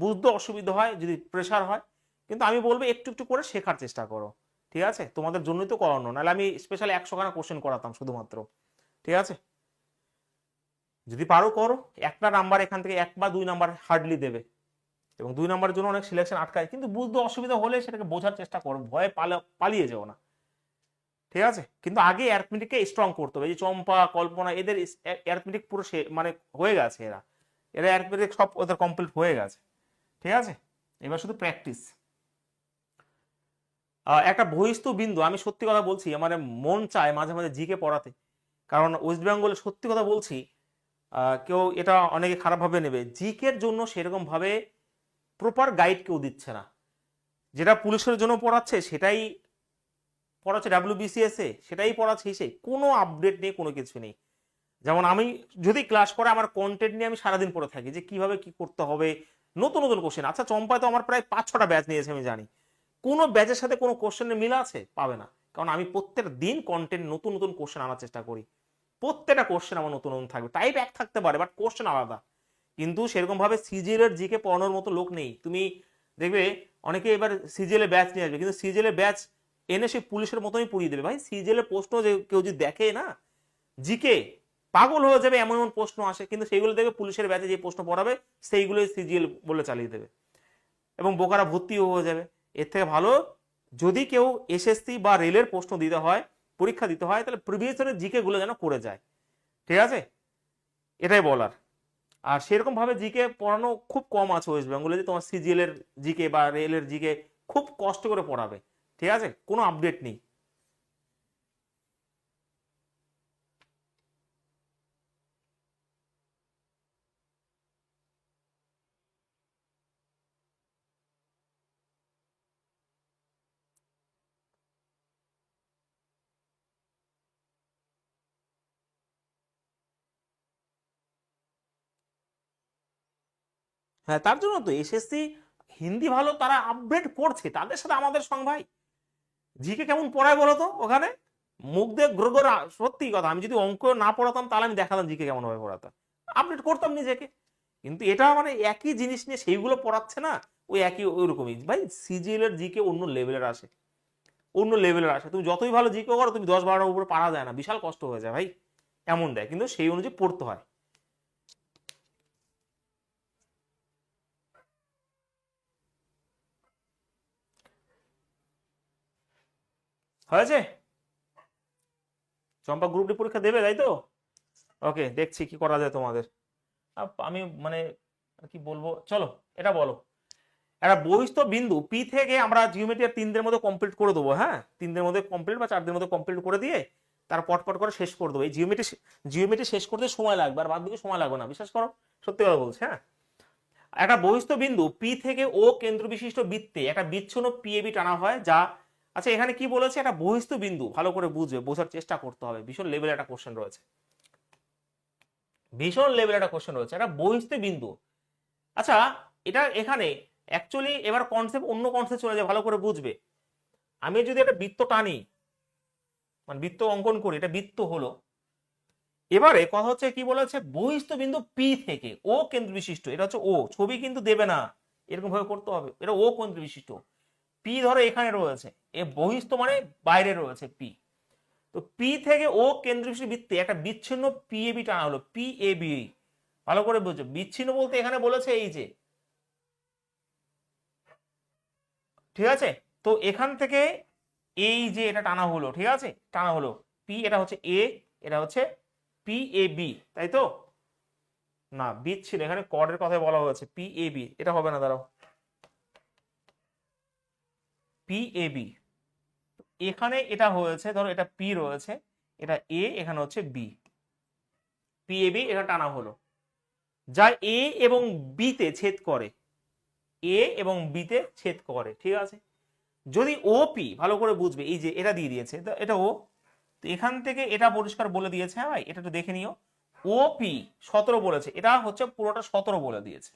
বুঝতে অসুবিধা হয়, যদি প্রেশার হয়, কিন্তু আমি বলবো একটু একটু করে শেখার চেষ্টা করো। ঠিক আছে, তোমাদের জন্যই তো করানো, নাহলে আমি স্পেশালি 100খানা কোশ্চেন করাতাম শুধুমাত্র। ঠিক আছে। যদি পারো করো, একটা নাম্বার এখান থেকে 1 বা 2 নাম্বার হার্ডলি দেবে, এবং 2 নাম্বারের জন্য অনেক সিলেকশন আটকায়, কিন্তু বুঝতে অসুবিধা হলে সেটাকে বোঝার চেষ্টা করো, ভয়ে পালিয়ে যেও না, ঠিক আছে? কিন্তু আগে অ্যারিথমেটিককে স্ট্রং করতে হবে। এই যে চম্পা, কল্পনা, এদের অ্যারিথমেটিক পুরো মানে হয়ে গেছে, এরা অ্যারিথমেটিক সব ওদের কমপ্লিট হয়ে গেছে, ঠিক আছে? এবার শুধু প্র্যাকটিস। একটা বহিস্থ বিন্দু, আমি সত্যি কথা বলছি, আমার মন চায় মাঝে মাঝে জিকে পড়াতে, কারণ ওয়েস্ট বেঙ্গলে সত্যি কথা বলছি, কেউ এটা অনেকে খারাপভাবে নেবে, জিকের জন্য সেরকম ভাবে প্রপার গাইড কেউ দিচ্ছে না। যেটা পুলিশের জন্য পড়াচ্ছে সেটাই পড়াচ্ছে, WBCS এ সেটাই পড়াচ্ছে, সে কোনো আপডেট নেই, কোনো কিছু নেই। যেমন আমি যদি ক্লাস করে, আমার কন্টেন্ট নিয়ে আমি সারাদিন পড়ে থাকি যে কিভাবে কি করতে হবে, নতুন নতুন কোশ্চেন। আচ্ছা, চম্পায় তো আমার প্রায় 5-6টা ব্যাচ নিয়েছে, আমি জানি কোনো ব্যাচের সাথে কোনো কোশ্চেনের মিল আছে? পাবে না, কারণ আমি প্রত্যেক দিন কন্টেন্ট নতুন নতুন কোশ্চেন আনার চেষ্টা করি, প্রত্যেকটা কোশ্চেন আমার নতুন নতুন থাকবে, টাইপ এক থাকতে পারে বাট কোশ্চেন আলাদা। কিন্তু সেরকম ভাবে সিজিএল এর জিকে পড়ানোর মতো লোক নেই। তুমি দেখবে অনেকে এবার সিজিএল এর ব্যাচ নিয়ে আসবে, কিন্তু সিজিএল এর ব্যাচ এনে সে পুলিশের মতনই পড়িয়ে দেবে। ভাই, সিজিএল এর প্রশ্ন যে কেউ যদি দেখে না, জিকে পাগল হয়ে যাবে, এমন এমন প্রশ্ন আসে, কিন্তু সেইগুলো দেখবে পুলিশের ব্যাচে যে প্রশ্ন পড়াবে সেইগুলোই সিজিএল বলে চালিয়ে দেবে, এবং বোকারা ভর্তিও হয়ে যাবে। এর থেকে ভালো যদি কেউ এসএসসি বা রেলের প্রশ্ন দিতে হয়, পরীক্ষা দিতে হয়, তাহলে প্রিভিয়াস ইয়ারের জিকে গুলো যেন করে যায়, ঠিক আছে? এটাই বলার। আর সেরকম ভাবে জিকে পড়ানো খুব কম আছে ওয়েস্ট বেঙ্গলে, যে তোমার সিজিএল এর জিকে বা রেলের জিকে খুব কষ্ট করে পড়াবে, ঠিক আছে? কোনো আপডেট নেই। হ্যাঁ, তার জন্য তো এসএসসি হিন্দি ভালো, তারা আপডেট করছে, তাদের সাথে আমাদের সঙ্গ ভাই। জিকে কেমন পড়ায় বলো তো ওখানে, মুখ দিয়ে গ্রগর। সত্যি কথা, আমি যদি অঙ্ক না পড়াতাম তাহলে আমি দেখাতাম জিকে কেমন ভাবে পড়াতাম, আপডেট করতাম নিজেকে। কিন্তু এটা মানে একই জিনিস নিয়ে সেইগুলো পড়াচ্ছে না, ওই একই ওই রকমই। ভাই, সিজিএল এর জিকে অন্য লেভেলের আসে, অন্য লেভেলের আসে। তুমি যতই ভালো জিকে করো, তুমি 10-12টার উপরে পারা যায় না, বিশাল কষ্ট হয়ে যায় ভাই, এমন দেয়। কিন্তু সেই অনুযায়ী পড়তে হয়। হয়েছে? চম্পা গ্রুপ ডি পরীক্ষা দেবে, তাই তো? ওকে, দেখছি কি করা যায় তোমাদের। আমি মানে কি বলবো, চলো এটা বলো। একটা বহিস্থ বিন্দু পি থেকে আমরা জিওমেট্রি 3 দিনের মধ্যে কমপ্লিট করে দেবো, হ্যাঁ? 3 দিনের মধ্যে কমপ্লিট বা 4 দিনের মধ্যে কমপ্লিট করে দিয়ে তার পট করে শেষ করে দেবো। এই জিওমেট্রি শেষ করতে সময় লাগবে, আর বাদ দিকে সময় লাগবে না, বিশ্বাস করো, সত্যি কথা বলছি। হ্যাঁ, একটা বহিস্থ বিন্দু পি থেকে ও কেন্দ্র বিশিষ্ট বৃত্তে একটা বিচ্ছিন্ন পিএবি টানা হয়, যা, আচ্ছা এখানে কি বলেছে, একটা বহিস্থ বিন্দু, ভালো করে বুঝবে, বোঝার চেষ্টা করতে হবে, ভীষণ লেভেলে একটা কোশ্চেন রয়েছে, ভীষণ লেভেলে একটা কোশ্চেন রয়েছে, একটা বহিস্থ বিন্দু। আচ্ছা, এটা এখানে অ্যাকচুয়ালি এবার কনসেপ্ট অন্য কনসেপ্ট চলে যায়, ভালো করে বুঝবে। আমি যদি একটা বৃত্ত টানি, মানে বৃত্ত অঙ্কন করি, এটা বৃত্ত হলো। এবারে কথা হচ্ছে কি বলেছে, বহিস্থ বিন্দু পি থেকে ও কেন্দ্র বিশিষ্ট, এটা হচ্ছে ও, ছবি কিন্তু দেবে না, এরকম ভাবে করতে হবে, এটা ও কেন্দ্র বিশিষ্ট। পি ধরো এখানে রয়েছে, এ বহিস্থ মানে বাইরে রয়েছে পি। তো পি থেকে ও কেন্দ্র বিশিষ্ট বৃত্তে একটা বিচ্ছিন্ন পিএবি টানা হলো, পিএবি। ভালো করে বুঝো, বিচ্ছিন্ন বলতে এখানে বলেছে এই যে, ঠিক আছে? তো এখান থেকে এই যে এটা টানা হলো, ঠিক আছে, টানা হলো পি, এটা হচ্ছে এ, এটা হচ্ছে পি এ বি, তাই তো? না, বিচ্ছিন্ন, এখানে কর্ডের কথা বলা হয়েছে, পি এ বি, এটা হবে না, দাঁড়াও, পি এ বি। এখানে এটা হয়েছে, ধরো এটা পি রয়েছে, এটা এ, এখানে হচ্ছে বি, পি এ বি, এটা টানা হলো, যা এ এবং বি তে ছেদ করে, এ এবং বি তে ছেদ করে, ঠিক আছে? যদি ও পি, ভালো করে বুঝবে, এই যে এটা দিয়ে দিয়েছে, এটা ও, তো এখান থেকে এটা পরিষ্কার বলে দিয়েছে, হ্যাঁ ভাই, এটা একটু দেখে নিও, ও পি 17 বলেছে, এটা হচ্ছে পুরোটা 17 বলে দিয়েছে।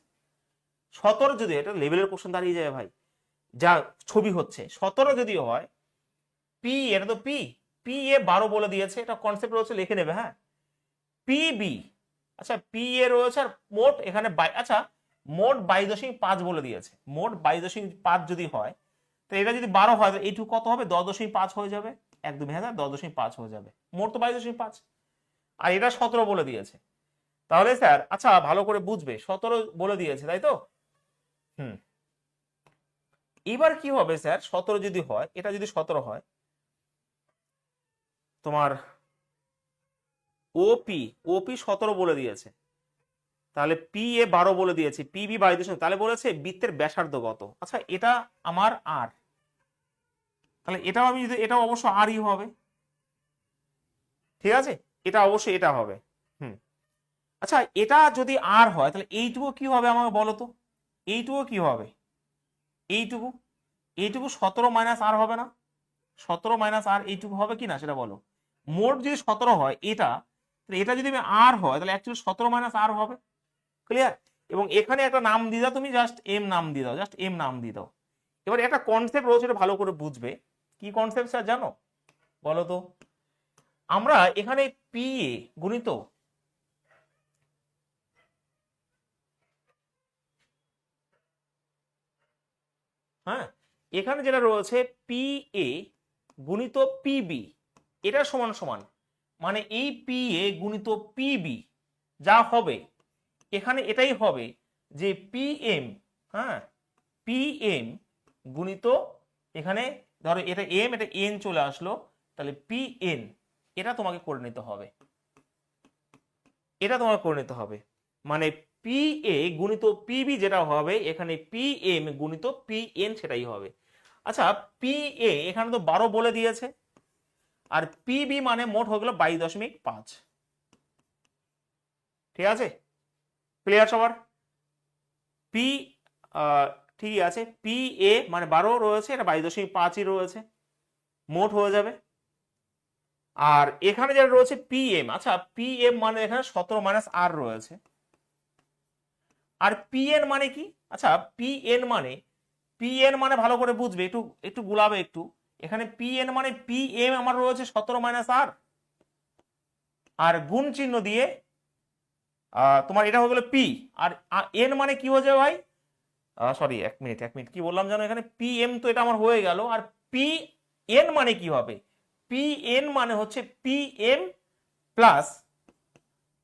17 যদি, এটা লেভেলের কোশ্চেন দাঁড়িয়ে যায় ভাই, যা ছবি হচ্ছে 17 যদি হয়, পি, এটা তো পি, পি এ 12 বলে দিয়েছে, এটা কনসেপ্ট রয়েছে, লিখে নেবে, হ্যাঁ? পি বি, আচ্ছা পি এ রয়েছে, আর মোট এখানে আচ্ছা মোট 22.5 বলে দিয়েছে, মোট 22.5 যদি হয়, তো এটা যদি 12 হয়, এইটুকু কত হবে, 10.5 হয়ে যাবে, একদমই, হ্যাঁ 10.5 হয়ে যাবে, মোট তো 22.5, আর এটা 17 বলে দিয়েছে। তাহলে স্যার আচ্ছা ভালো করে বুঝবে, 17 বলে দিয়েছে তাই তো। হুম, এবার কি হবে স্যার, 17 যদি হয়, এটা যদি 17 হয়, তোমার ওপি, ওপি 17 বলে দিয়েছে, তাহলে পি এ 12 বলে দিয়েছে, পিবি 22, তাহলে বলেছে বৃত্তের ব্যাসার্ধ কত। আচ্ছা এটা আমার আর, তাহলে এটাও আমি যদি, এটাও অবশ্য আরই হবে, ঠিক আছে, এটা অবশ্যই এটা হবে। হুম, আচ্ছা এটা যদি আর হয় তাহলে এইটুকু কি হবে আমাকে বলো তো, এইটুকু কি হবে, এইটুকু, এইটুকু 17 মাইনাস আর হবে না, 17 মাইনাস আর এইটুকু হবে কি না সেটা বলো। মোট যদি 17 হয় এটা, তাহলে এটা যদি আমি আর হয় তাহলে অ্যাকচুয়ালি 17 মাইনাস আর হবে। ক্লিয়ার? এবং এখানে একটা নাম দিয়ে দাও তুমি, জাস্ট এম নাম দিয়ে দাও, জাস্ট এম নাম দিয়ে দাও। এবার একটা কনসেপ্ট রয়েছে, এটা ভালো করে বুঝবে। কি কনসেপ্ট স্যার জানো বলো তো? আমরা এখানে পি এ গুণিত, হ্যাঁ, এখানে যেটা রয়েছে পি এ গুণিত পিবি, এটা সমান সমান, মানে এই পি এ গুণিত পিবি যা হবে এখানে এটাই হবে যে পি এম, হ্যাঁ, পি এম গুণিত, এখানে ধরো এটা এম, এটা এন চলে আসলো, তাহলে পি এন, এটা তোমাকে করে নিতে হবে, এটা তোমাকে করে নিতে হবে, মানে পি এ গুণিত পিবি যেটা হবে এখানে পি এম গুণিত পি এন সেটাই হবে। আচ্ছা পি এ এখানে তো 12 বলে দিয়েছে, আর পিবি মানে মোট হয়ে গেল 22.5, ঠিক আছে, ক্লিয়ার সবার? পি ঠিকই আছে, পি এ মানে 12 রয়েছে, এটা 22.5ই রয়েছে, মোট হয়ে যাবে। আর এখানে যেটা রয়েছে পি এম, আচ্ছা পি এম মানে এখানে 17 মাইনাস আর রয়েছে, আর পি এন মানে কি, আচ্ছা পি এন মানে, পি এন মানে ভালো করে বুঝবে, একটু একটু গুলাবে একটু, এখানে পি এন মানে পি এম আমার রয়েছে 17 মাইনাস আর, আর গুণ চিহ্ন দিয়ে তোমার এটা হয়ে গেল পি, আর এন মানে কি হয়ে যাবে ভাই, সরি এক মিনিট এক মিনিট, কি বললাম জানো, এখানে পি এম তো এটা আমার হয়ে গেল, আর পি এন মানে কি হবে, পি এন মানে হচ্ছে পি এম প্লাস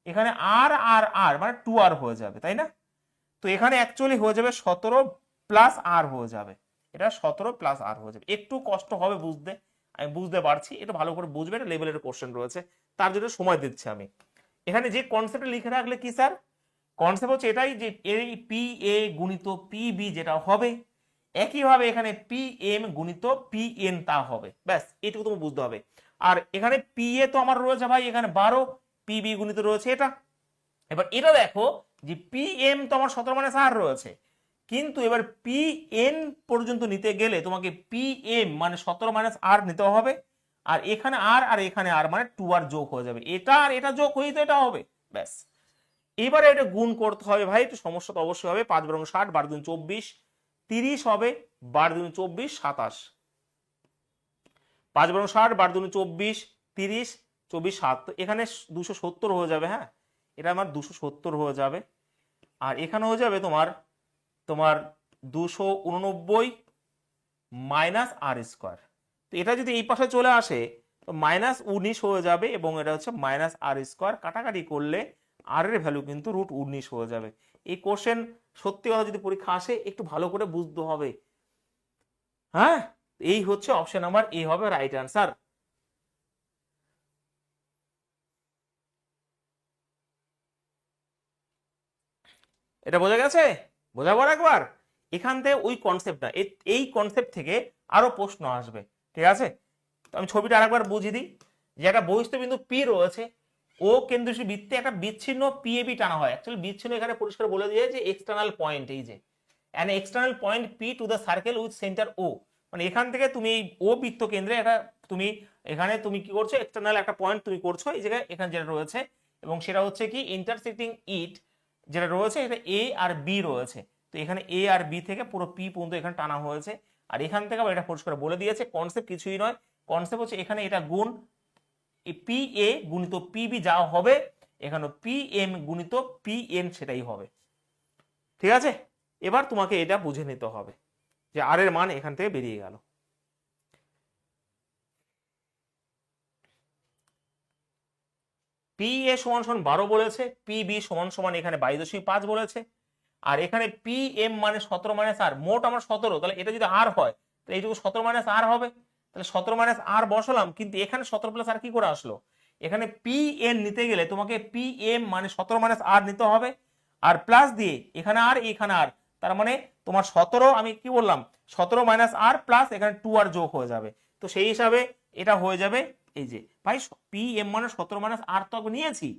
এখানে আর আর আর মানে 2 আর হয়ে যাবে, তাই না? তো এখানে অ্যাকচুয়ালি হয়ে যাবে 17 প্লাস আর হয়ে যাবে, এটা 17 প্লাস আর হয়ে যাবে। একটু কষ্ট হবে বুঝতে, আমি বুঝতে পারছি, এটা ভালো করে বুঝবে, এটা লেভেলের কোশ্চেন রয়েছে, তার জন্য সময় দিচ্ছি আমি। এখানে যে কনসেপ্টটা লিখে রাখলে কি স্যার, কনসেপ্ট হচ্ছে এটাই যে এই পি এ গুণিত পি বি যেটা হবে, একইভাবে এখানে পি এম গুণিত পি এন তা হবে, ব্যাস এইটুকু তুমি বুঝতে হবে। আর এখানে পি এ তো আমার রয়েছে ভাই এখানে 12, পি বি গুণিত রয়েছে এটা। এবার এটা দেখো যে পি এম তো আমার 17 মানে 4 রয়েছে, কিন্তু এবার পি এন পর্যন্ত নিতে গেলে তোমাকে পি এম মানে 17 মাইনাস আর নিতে হবে, আর এখানে আর আর এখানে আর মানে 2 আর যোগ হয়ে যাবে, এটা আর এটা যোগ হয়েই তো এটা হবে, ব্যাস। এবারে এটা গুণ করতে হবে ভাই, একটু সমস্যা তো অবশ্যই হবে, 5 বরং 60, 12 দুগুণ 24, 30 হবে, 12 দুগুণ 24, 27, 5 বরং 60, 12 দুগুণ 24, 30, 24, 7, তো এখানে 270 হয়ে যাবে, হ্যাঁ এটা আমার 270 হয়ে যাবে, আর এখানে হয়ে যাবে তোমার তোমার 289 মাইনাস আর স্কোয়ার। তো এটা যদি এই পাশে চলে আসে তো -19 হয়ে যাবে, এবং এটা হচ্ছে মাইনাস আর স্কোয়ার, কাটাকাটি করলে আর এর ভ্যালু কিন্তু √19 হয়ে যাবে। এই কোশ্চেন সত্যি কথা যদি পরীক্ষা আসে একটু ভালো করে বুঝতে হবে, হ্যাঁ। এই হচ্ছে অপশন নাম্বার এ হবে রাইট অ্যান্সার। এটা বোঝা গেছে? বোঝাবার একবার, এখান থেকে ওই কনসেপ্টটা, এই কনসেপ্ট থেকে আরো প্রশ্ন আসবে, ঠিক আছে। তো আমি ছবিটা আরেকবার বুঝিয়ে দিই, যে একটা বহিস্থ বিন্দু পি রয়েছে, ও কেন্দ্রশী বৃত্তে একটা বিচ্ছিন্ন পিএবি টানা হয়, অ্যাকচুয়ালি বিচ্ছিন্ন এখানে পরিষ্কার বলে দিয়ে যে এক্সটার্নাল পয়েন্ট, এই যে an external point P to the circle with centre O, মানে এখান থেকে তুমি এই ও বৃত্ত কেন্দ্রে একটা তুমি এখানে তুমি কি করছো, এক্সটার্নাল একটা পয়েন্ট তুমি করছো এই জায়গায়, এখানে যেটা রয়েছে, এবং সেটা হচ্ছে কি ইন্টারসেক্টিং ইট যেটা রয়েছে এটা এ আর বি রয়েছে, তো এখানে এ আর বি থেকে পুরো পি পর্যন্ত এখানে টানা হয়েছে, আর এখান থেকে আবার এটা পরিষ্কার বলে দিয়েছে, কনসেপ্ট কিছুই নয়, কনসেপ্ট হচ্ছে এখানে এটা গুণ পি এ গুণিত পিবি যা হবে, এখানে পি এম গুণিত পি এন সেটাই হবে, ঠিক আছে। এবার তোমাকে এটা বুঝে নিতে হবে যে আর এর মান এখান থেকে বেরিয়ে গেল। পি এ সমান সমান 12 বলেছে, পি বি সমান সমান এখানে 22.5 বলেছে, আর এখানে পি এম মানে 17 মাইনাস আর, মোট আমার 17, তাহলে এটা যদি আর হয় তাহলে এইটুকু 17 মাইনাস আর হবে, তাহলে 17 মাইনাস আর বসালাম, কিন্তু এখানে 17 প্লাস আর কি করে আসলো? এখানে পি এন নিতে গেলে তোমাকে পি এম মানে 17 মাইনাস আর নিতে হবে, আর প্লাস দিয়ে এখানে আর এখানে আর, তার মানে তোমার 17, আমি কি বললাম 17 মাইনাস আর প্লাস এখানে 2 আর যোগ হয়ে যাবে, তো সেই হিসাবে এটা হয়ে যাবে এই যে ভাই পি এম মানে 17 মাইনাস আর তো নিয়েছি,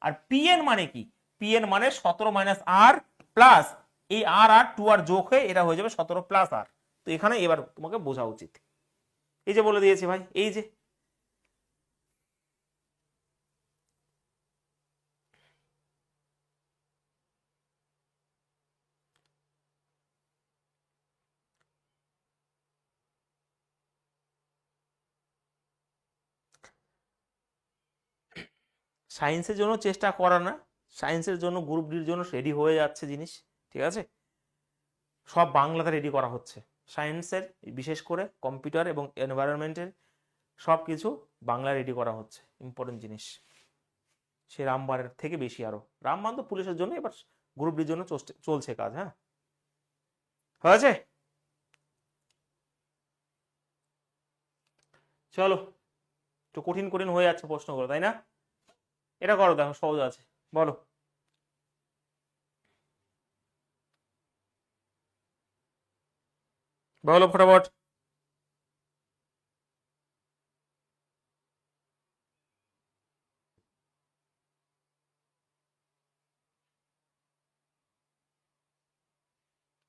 আর পি এন মানে কি, পি এন মানে 17 মাইনাস আর প্লাস এই আর আর 2 আর যোগ হয়ে এটা হয়ে যাবে 17 প্লাস আর। তো এখানে এবার তোমাকে বোঝা উচিত, এই যে বলে দিয়েছি ভাই, এই যে সায়েন্সের জন্য চেষ্টা করা না, সায়েন্সের জন্য গ্রুপ ডির জন্য রেডি হয়ে যাচ্ছে জিনিস, ঠিক আছে, সব বাংলাতে রেডি করা হচ্ছে, সায়েন্সের বিশেষ করে কম্পিউটার এবং এনভায়রনমেন্টের সব কিছু বাংলা রেডি করা হচ্ছে, ইম্পর্টেন্ট জিনিস, সে রামবানের থেকে বেশি আরো, রামবান তো পুলিশের জন্য, এবার গ্রুপ ডির জন্য চলছে কাজ। হ্যাঁ হয়েছে, চলো, একটু কঠিন কঠিন হয়ে যাচ্ছে প্রশ্নগুলো, তাই না? এটা করো, দেখো সহজ আছে, বলো। বলো ফটাফট।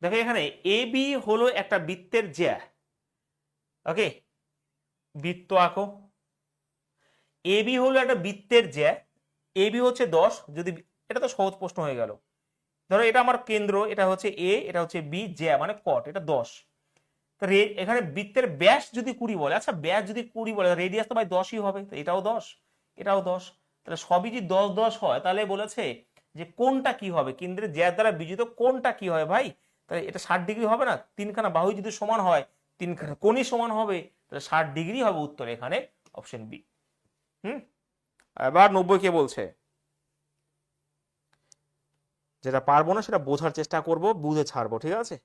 দেখো এখানে এ বি হলো একটা বৃত্তের জ্যা, ওকে, বৃত্ত আঁকো, এ বি হলো একটা বৃত্তের জ্যা, এ বি হচ্ছে 10, যদি এটা তো সহজ প্রশ্ন হয়ে গেল, ধরো এটা আমার কেন্দ্র, এটা হচ্ছে এ, এটা হচ্ছে বি, জ্যা মানে কট, এটা 10, তো এখানে বৃত্তের ব্যাস যদি 20 বলে, আচ্ছা ব্যাস যদি 20 বলে রেডিয়াস তো ভাই 10ই হবে, তো এটাও 10, এটাও 10, তাহলে সবই যদি 10 10 হয়, তাহলে বলেছে যে কোনটা কি হবে, কেন্দ্রের জ্যা দ্বারা বিজিত কোনটা কি হয় ভাই, তাহলে এটা 60 ডিগ্রি হবে না, তিনখানা বাহু যদি সমান হয়, তিনখানা কোণই সমান হবে, তাহলে 60 ডিগ্রি হবে উত্তর, এখানে অপশন বি। এবার 90 কে বলছে, যেটা পারবো না সেটা বোঝার চেষ্টা করব, বুঝে ছাড়বো, ঠিক আছে?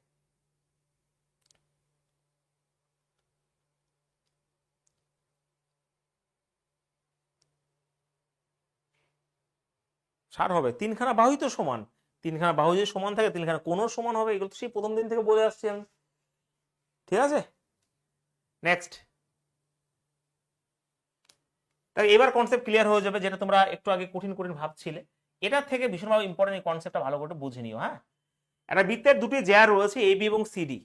ষাট হবে, তিনখানা বাহুই তো সমান, তিনখানা বাহু যদি সমান থাকে তিনখানা কোণ সমান হবে, এগুলো তো সেই প্রথম দিন থেকে বলে আসছি আমি, ঠিক আছে? নেক্সট, তাই এবার কনসেপ্ট ক্লিয়ার হয়ে যাবে, যেটা তোমরা একটু আগে কঠিন কঠিন ভাবছিলে, এটা থেকে ভীষণভাবে ইম্পর্টেন্ট, এই কনসেপ্টটা ভালো করে বুঝে নিও। হ্যাঁ, একটা বৃত্তের দুটি জ্যা রয়েছে এ বি এবং সিডি,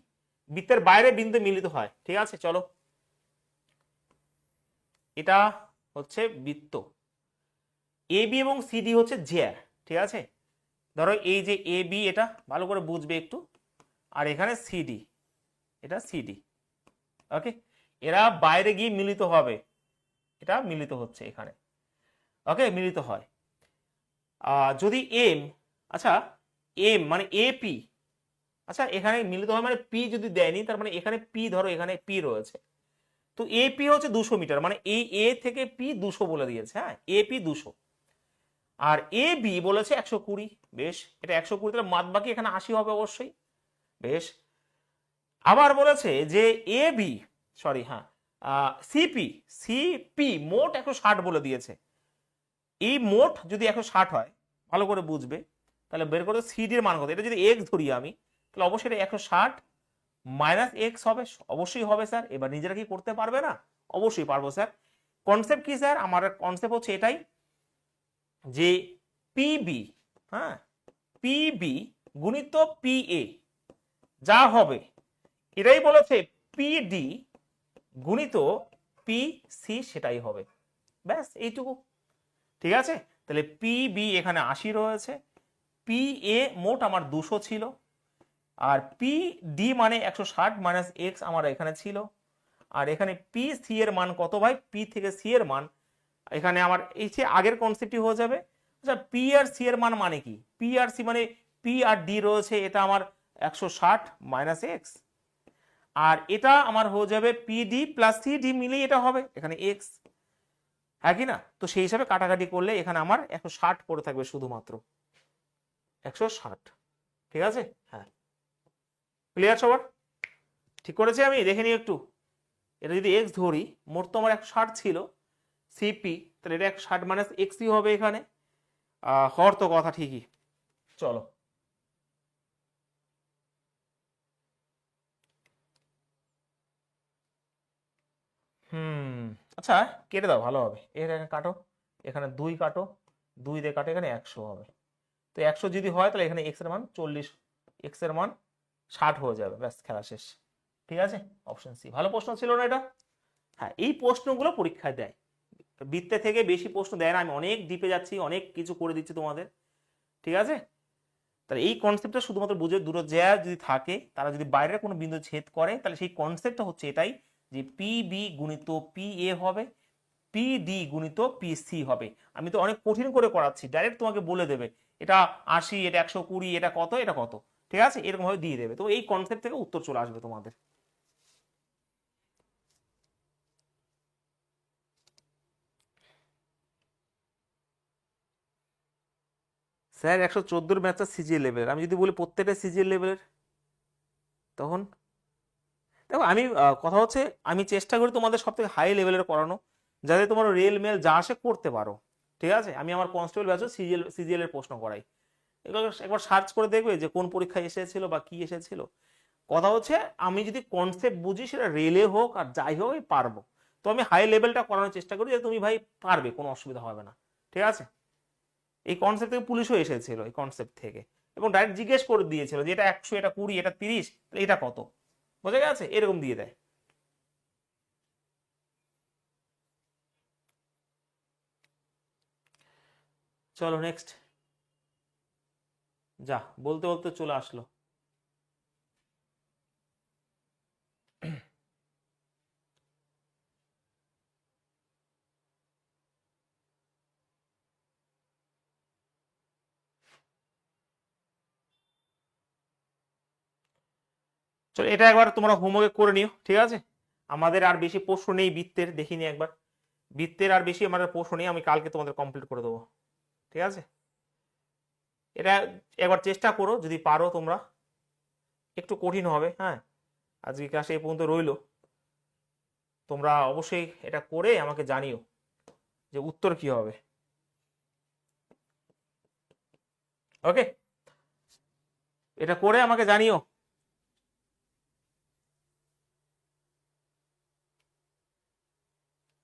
বৃত্তের বাইরে বিন্দু মিলিত হয়, ঠিক আছে, চলো, এটা হচ্ছে বৃত্ত, এ বি এবং সিডি হচ্ছে জ্যা, ঠিক আছে, ধরো এই যে এ বি, এটা ভালো করে বুঝবে একটু, আর এখানে সিডি, এটা সিডি, ওকে, এরা বাইরে গিয়ে মিলিত হবে, এটা মিলিত হচ্ছে এখানে, ওকে, মিলিত হয়, যদি এম, আচ্ছা এম মানে এপি, আচ্ছা এখানে মিলিত হয় মানে পি যদি দেয়নি, তার মানে এখানে পি, ধরো এখানে পি রয়েছে, তো এপি হচ্ছে 200 মিটার, মানে এই এ থেকে পি 200 বলে দিয়েছে, হ্যাঁ এপি 200, আর এ বি বলেছে 120, বেশ, এটা 120, তাহলে মাদ বাকি এখানে 80 হবে অবশ্যই, বেশ, আবার বলেছে যে এ বি, সরি হ্যাঁ, সিপি, সিপি মোট 160 বলে দিয়েছে, এই মোট যদি 160 হয়, ভালো করে বুঝবে, তাহলে বের করতে সিডির মান কত, এটা যদি এক্স ধরি আমি, তাহলে অবশ্যই এটা 160 মাইনাস এক্স হবে, অবশ্যই হবে স্যার, এবার নিজেরা কি করতে পারবে না? অবশ্যই পারবো স্যার। কনসেপ্ট কি স্যার? আমার কনসেপ্ট হচ্ছে এটাই যে পিবি, হ্যাঁ পিবি গুণিত পিএ যা হবে, এটাই বলেছে পিডি গুণিত পিসি সেটাই হবে, ব্যাস এইটুকু, ঠিক আছে? তাহলে পিবি এখানে 80 রয়েছে, পি এ মোট আমার 200 ছিল, আর পি ডি মানে 160 মাইনাস এক্স আমার এখানে ছিল, আর এখানে পি সি এর মান কত ভাই, পি থেকে সি এর মান এখানে আমার এই যে আগের কনসেপ্টই হয়ে যাবে। আচ্ছা পি আর সি এর মান মানে কি, পি আর সি মানে পি আর ডি রয়েছে, এটা আমার 160 মাইনাস এক্স, আর এটা আমার হয়ে যাবে P D plus C D মিলেই এটা হবে এখানে এক্স, হ্যাঁ কি না? তো সেই হিসাবে কাটাকাটি করলে এখানে আমার 160 পড়ে থাকবে শুধুমাত্র, 160। ঠিক আছে, হ্যাঁ, ক্লিয়ার সবার? ঠিক করেছি আমি, দেখে নিই একটু। এটা যদি এক্স ধরি, মোট তো আমার 160 ছিল সিপি, তাহলে এটা 160 মাইনাস এক্সই হবে এখানে। হর তো কথা ঠিকই। চলো, হুম, আচ্ছা কেটে দাও ভালো হবে, এখানে কাটো, এখানে 2 কাটো, 2 দিয়ে কাটো, এখানে 100 হবে। তো 100 যদি হয় তাহলে এখানে এক্স এর মান 40, এক্স এর মান 60 হয়ে যাবে, ব্যাস খেলা শেষ। ঠিক আছে, অপশন সি। ভালো প্রশ্ন ছিল না এটা? হ্যাঁ, এই প্রশ্নগুলো পরীক্ষায় দেয়, বৃত্তে থেকে বেশি প্রশ্ন দেয় না। আমি অনেক ডিপে যাচ্ছি, অনেক কিছু করে দিচ্ছি তোমাদের। ঠিক আছে, তাহলে এই কনসেপ্টটা শুধুমাত্র বুঝে, দুটো জ্যা যদি থাকে তারা যদি বাইরের কোনো বিন্দু ছেদ করে, তাহলে সেই কনসেপ্টটা হচ্ছে এটাই যে পি বি গুণিত পি এ হবে, পি ডি গুণিত পি সি হবে। আমি তো অনেক কঠিন করে করাচ্ছি, ডাইরেক্ট তোমাকে বলে দেবে এটা 80, এটা 120, এটা কত, এটা কত। ঠিক আছে, এরকম ভাবে দিয়ে দেবে, তো এই কনসেপ্ট থেকে উত্তর চলে আসবে তোমাদের। স্যার 114 ম্যাথটা সিজিএল লেভেলের, আমি যদি বলি প্রত্যেকটা সিজিএল লেভেলের, তখন দেখো আমি কথা হচ্ছে আমি চেষ্টা করি তোমাদের সব থেকে হাই লেভেলের করানো, যাতে তোমার রেল মেল যা আসে করতে পারো। ঠিক আছে, আমি আমার কনস্টেবল ব্যাচও সিজিএল সিজিএল এর প্রশ্ন করাই। এগুলো একবার সার্চ করে দেখবে যে কোন পরীক্ষায় এসেছিল বা কি এসেছিল। কথা হচ্ছে আমি যদি কনসেপ্ট বুঝি, সেটা রেলে হোক আর যাই হোক আমি পারবো। তো আমি হাই লেভেলটা করানোর চেষ্টা করি যে তুমি ভাই পারবে, কোনো অসুবিধা হবে না। ঠিক আছে, এই কনসেপ্ট থেকে পুলিশও এসেছিল এই কনসেপ্ট থেকে, এবং ডাইরেক্ট জিজ্ঞেস করে দিয়েছিল যে এটা 100, এটা 20, এটা 30, এটা কত, বোঝা গেছে, এরকম দিয়ে দেয়। চলো নেক্সট, যা বলতে বলতে চলে আসলো। চলো এটা একবার তোমরা হোমওয়ার্ক করে নিও, ঠিক আছে? আমাদের আর বেশি প্রশ্ন নেই বৃত্তের, দেখিনি একবার, বৃত্তের আর বেশি আমাদের প্রশ্ন নেই, আমি কালকে তোমাদের কমপ্লিট করে দেবো। ঠিক আছে, এটা একবার চেষ্টা করো, যদি পারো তোমরা। একটু কঠিন হবে, হ্যাঁ, আজকে ক্লাসে এই পর্যন্ত রইলো। তোমরা অবশ্যই এটা করে আমাকে জানিও যে উত্তর কি হবে। ওকে, এটা করে আমাকে জানিও।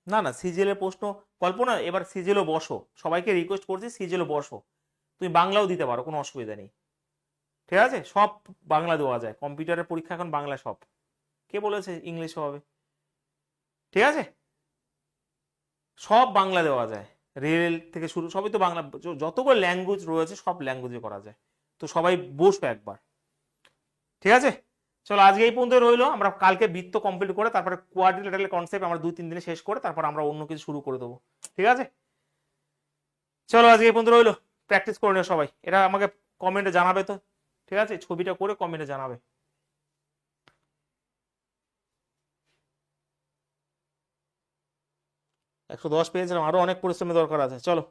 না না, সিজিএল এর প্রশ্ন, কল্পনা এবার সিজিএলও বসো, সবাইকে রিকোয়েস্ট করছি সিজিএলও বসো। তুমি বাংলাও দিতে পারো, কোনো অসুবিধা নেই। ঠিক আছে, সব বাংলা দেওয়া যায়, কম্পিউটারের পরীক্ষা এখন বাংলা সব। কে বলেছে ইংলিশে হবে? ঠিক আছে, সব বাংলা দেওয়া যায়, রেল থেকে শুরু সবই তো বাংলা, যতগুলো ল্যাঙ্গুয়েজ রয়েছে সব ল্যাঙ্গুয়েজে করা যায়। তো সবাই বসবে একবার। ঠিক আছে, চলো আজকে এই পর্যন্ত রইলো, আমরা কালকে বৃত্ত কমপ্লিট করে তারপরে কোয়াড্রিল্যাটারাল কনসেপ্ট আমরা 2-3 দিনে শেষ করে তারপর আমরা অন্য কিছু শুরু করে দেবো। ঠিক আছে, চলো আজকে এই পর্যন্ত রইলো, প্র্যাকটিস করে নিও সবাই, এটা আমাকে কমেন্টে জানাবে তো। ঠিক আছে, ছবিটা করে কমেন্টে জানাবে। 110 পেয়েছিলাম, আরো অনেক পরিশ্রমের দরকার আছে, চলো।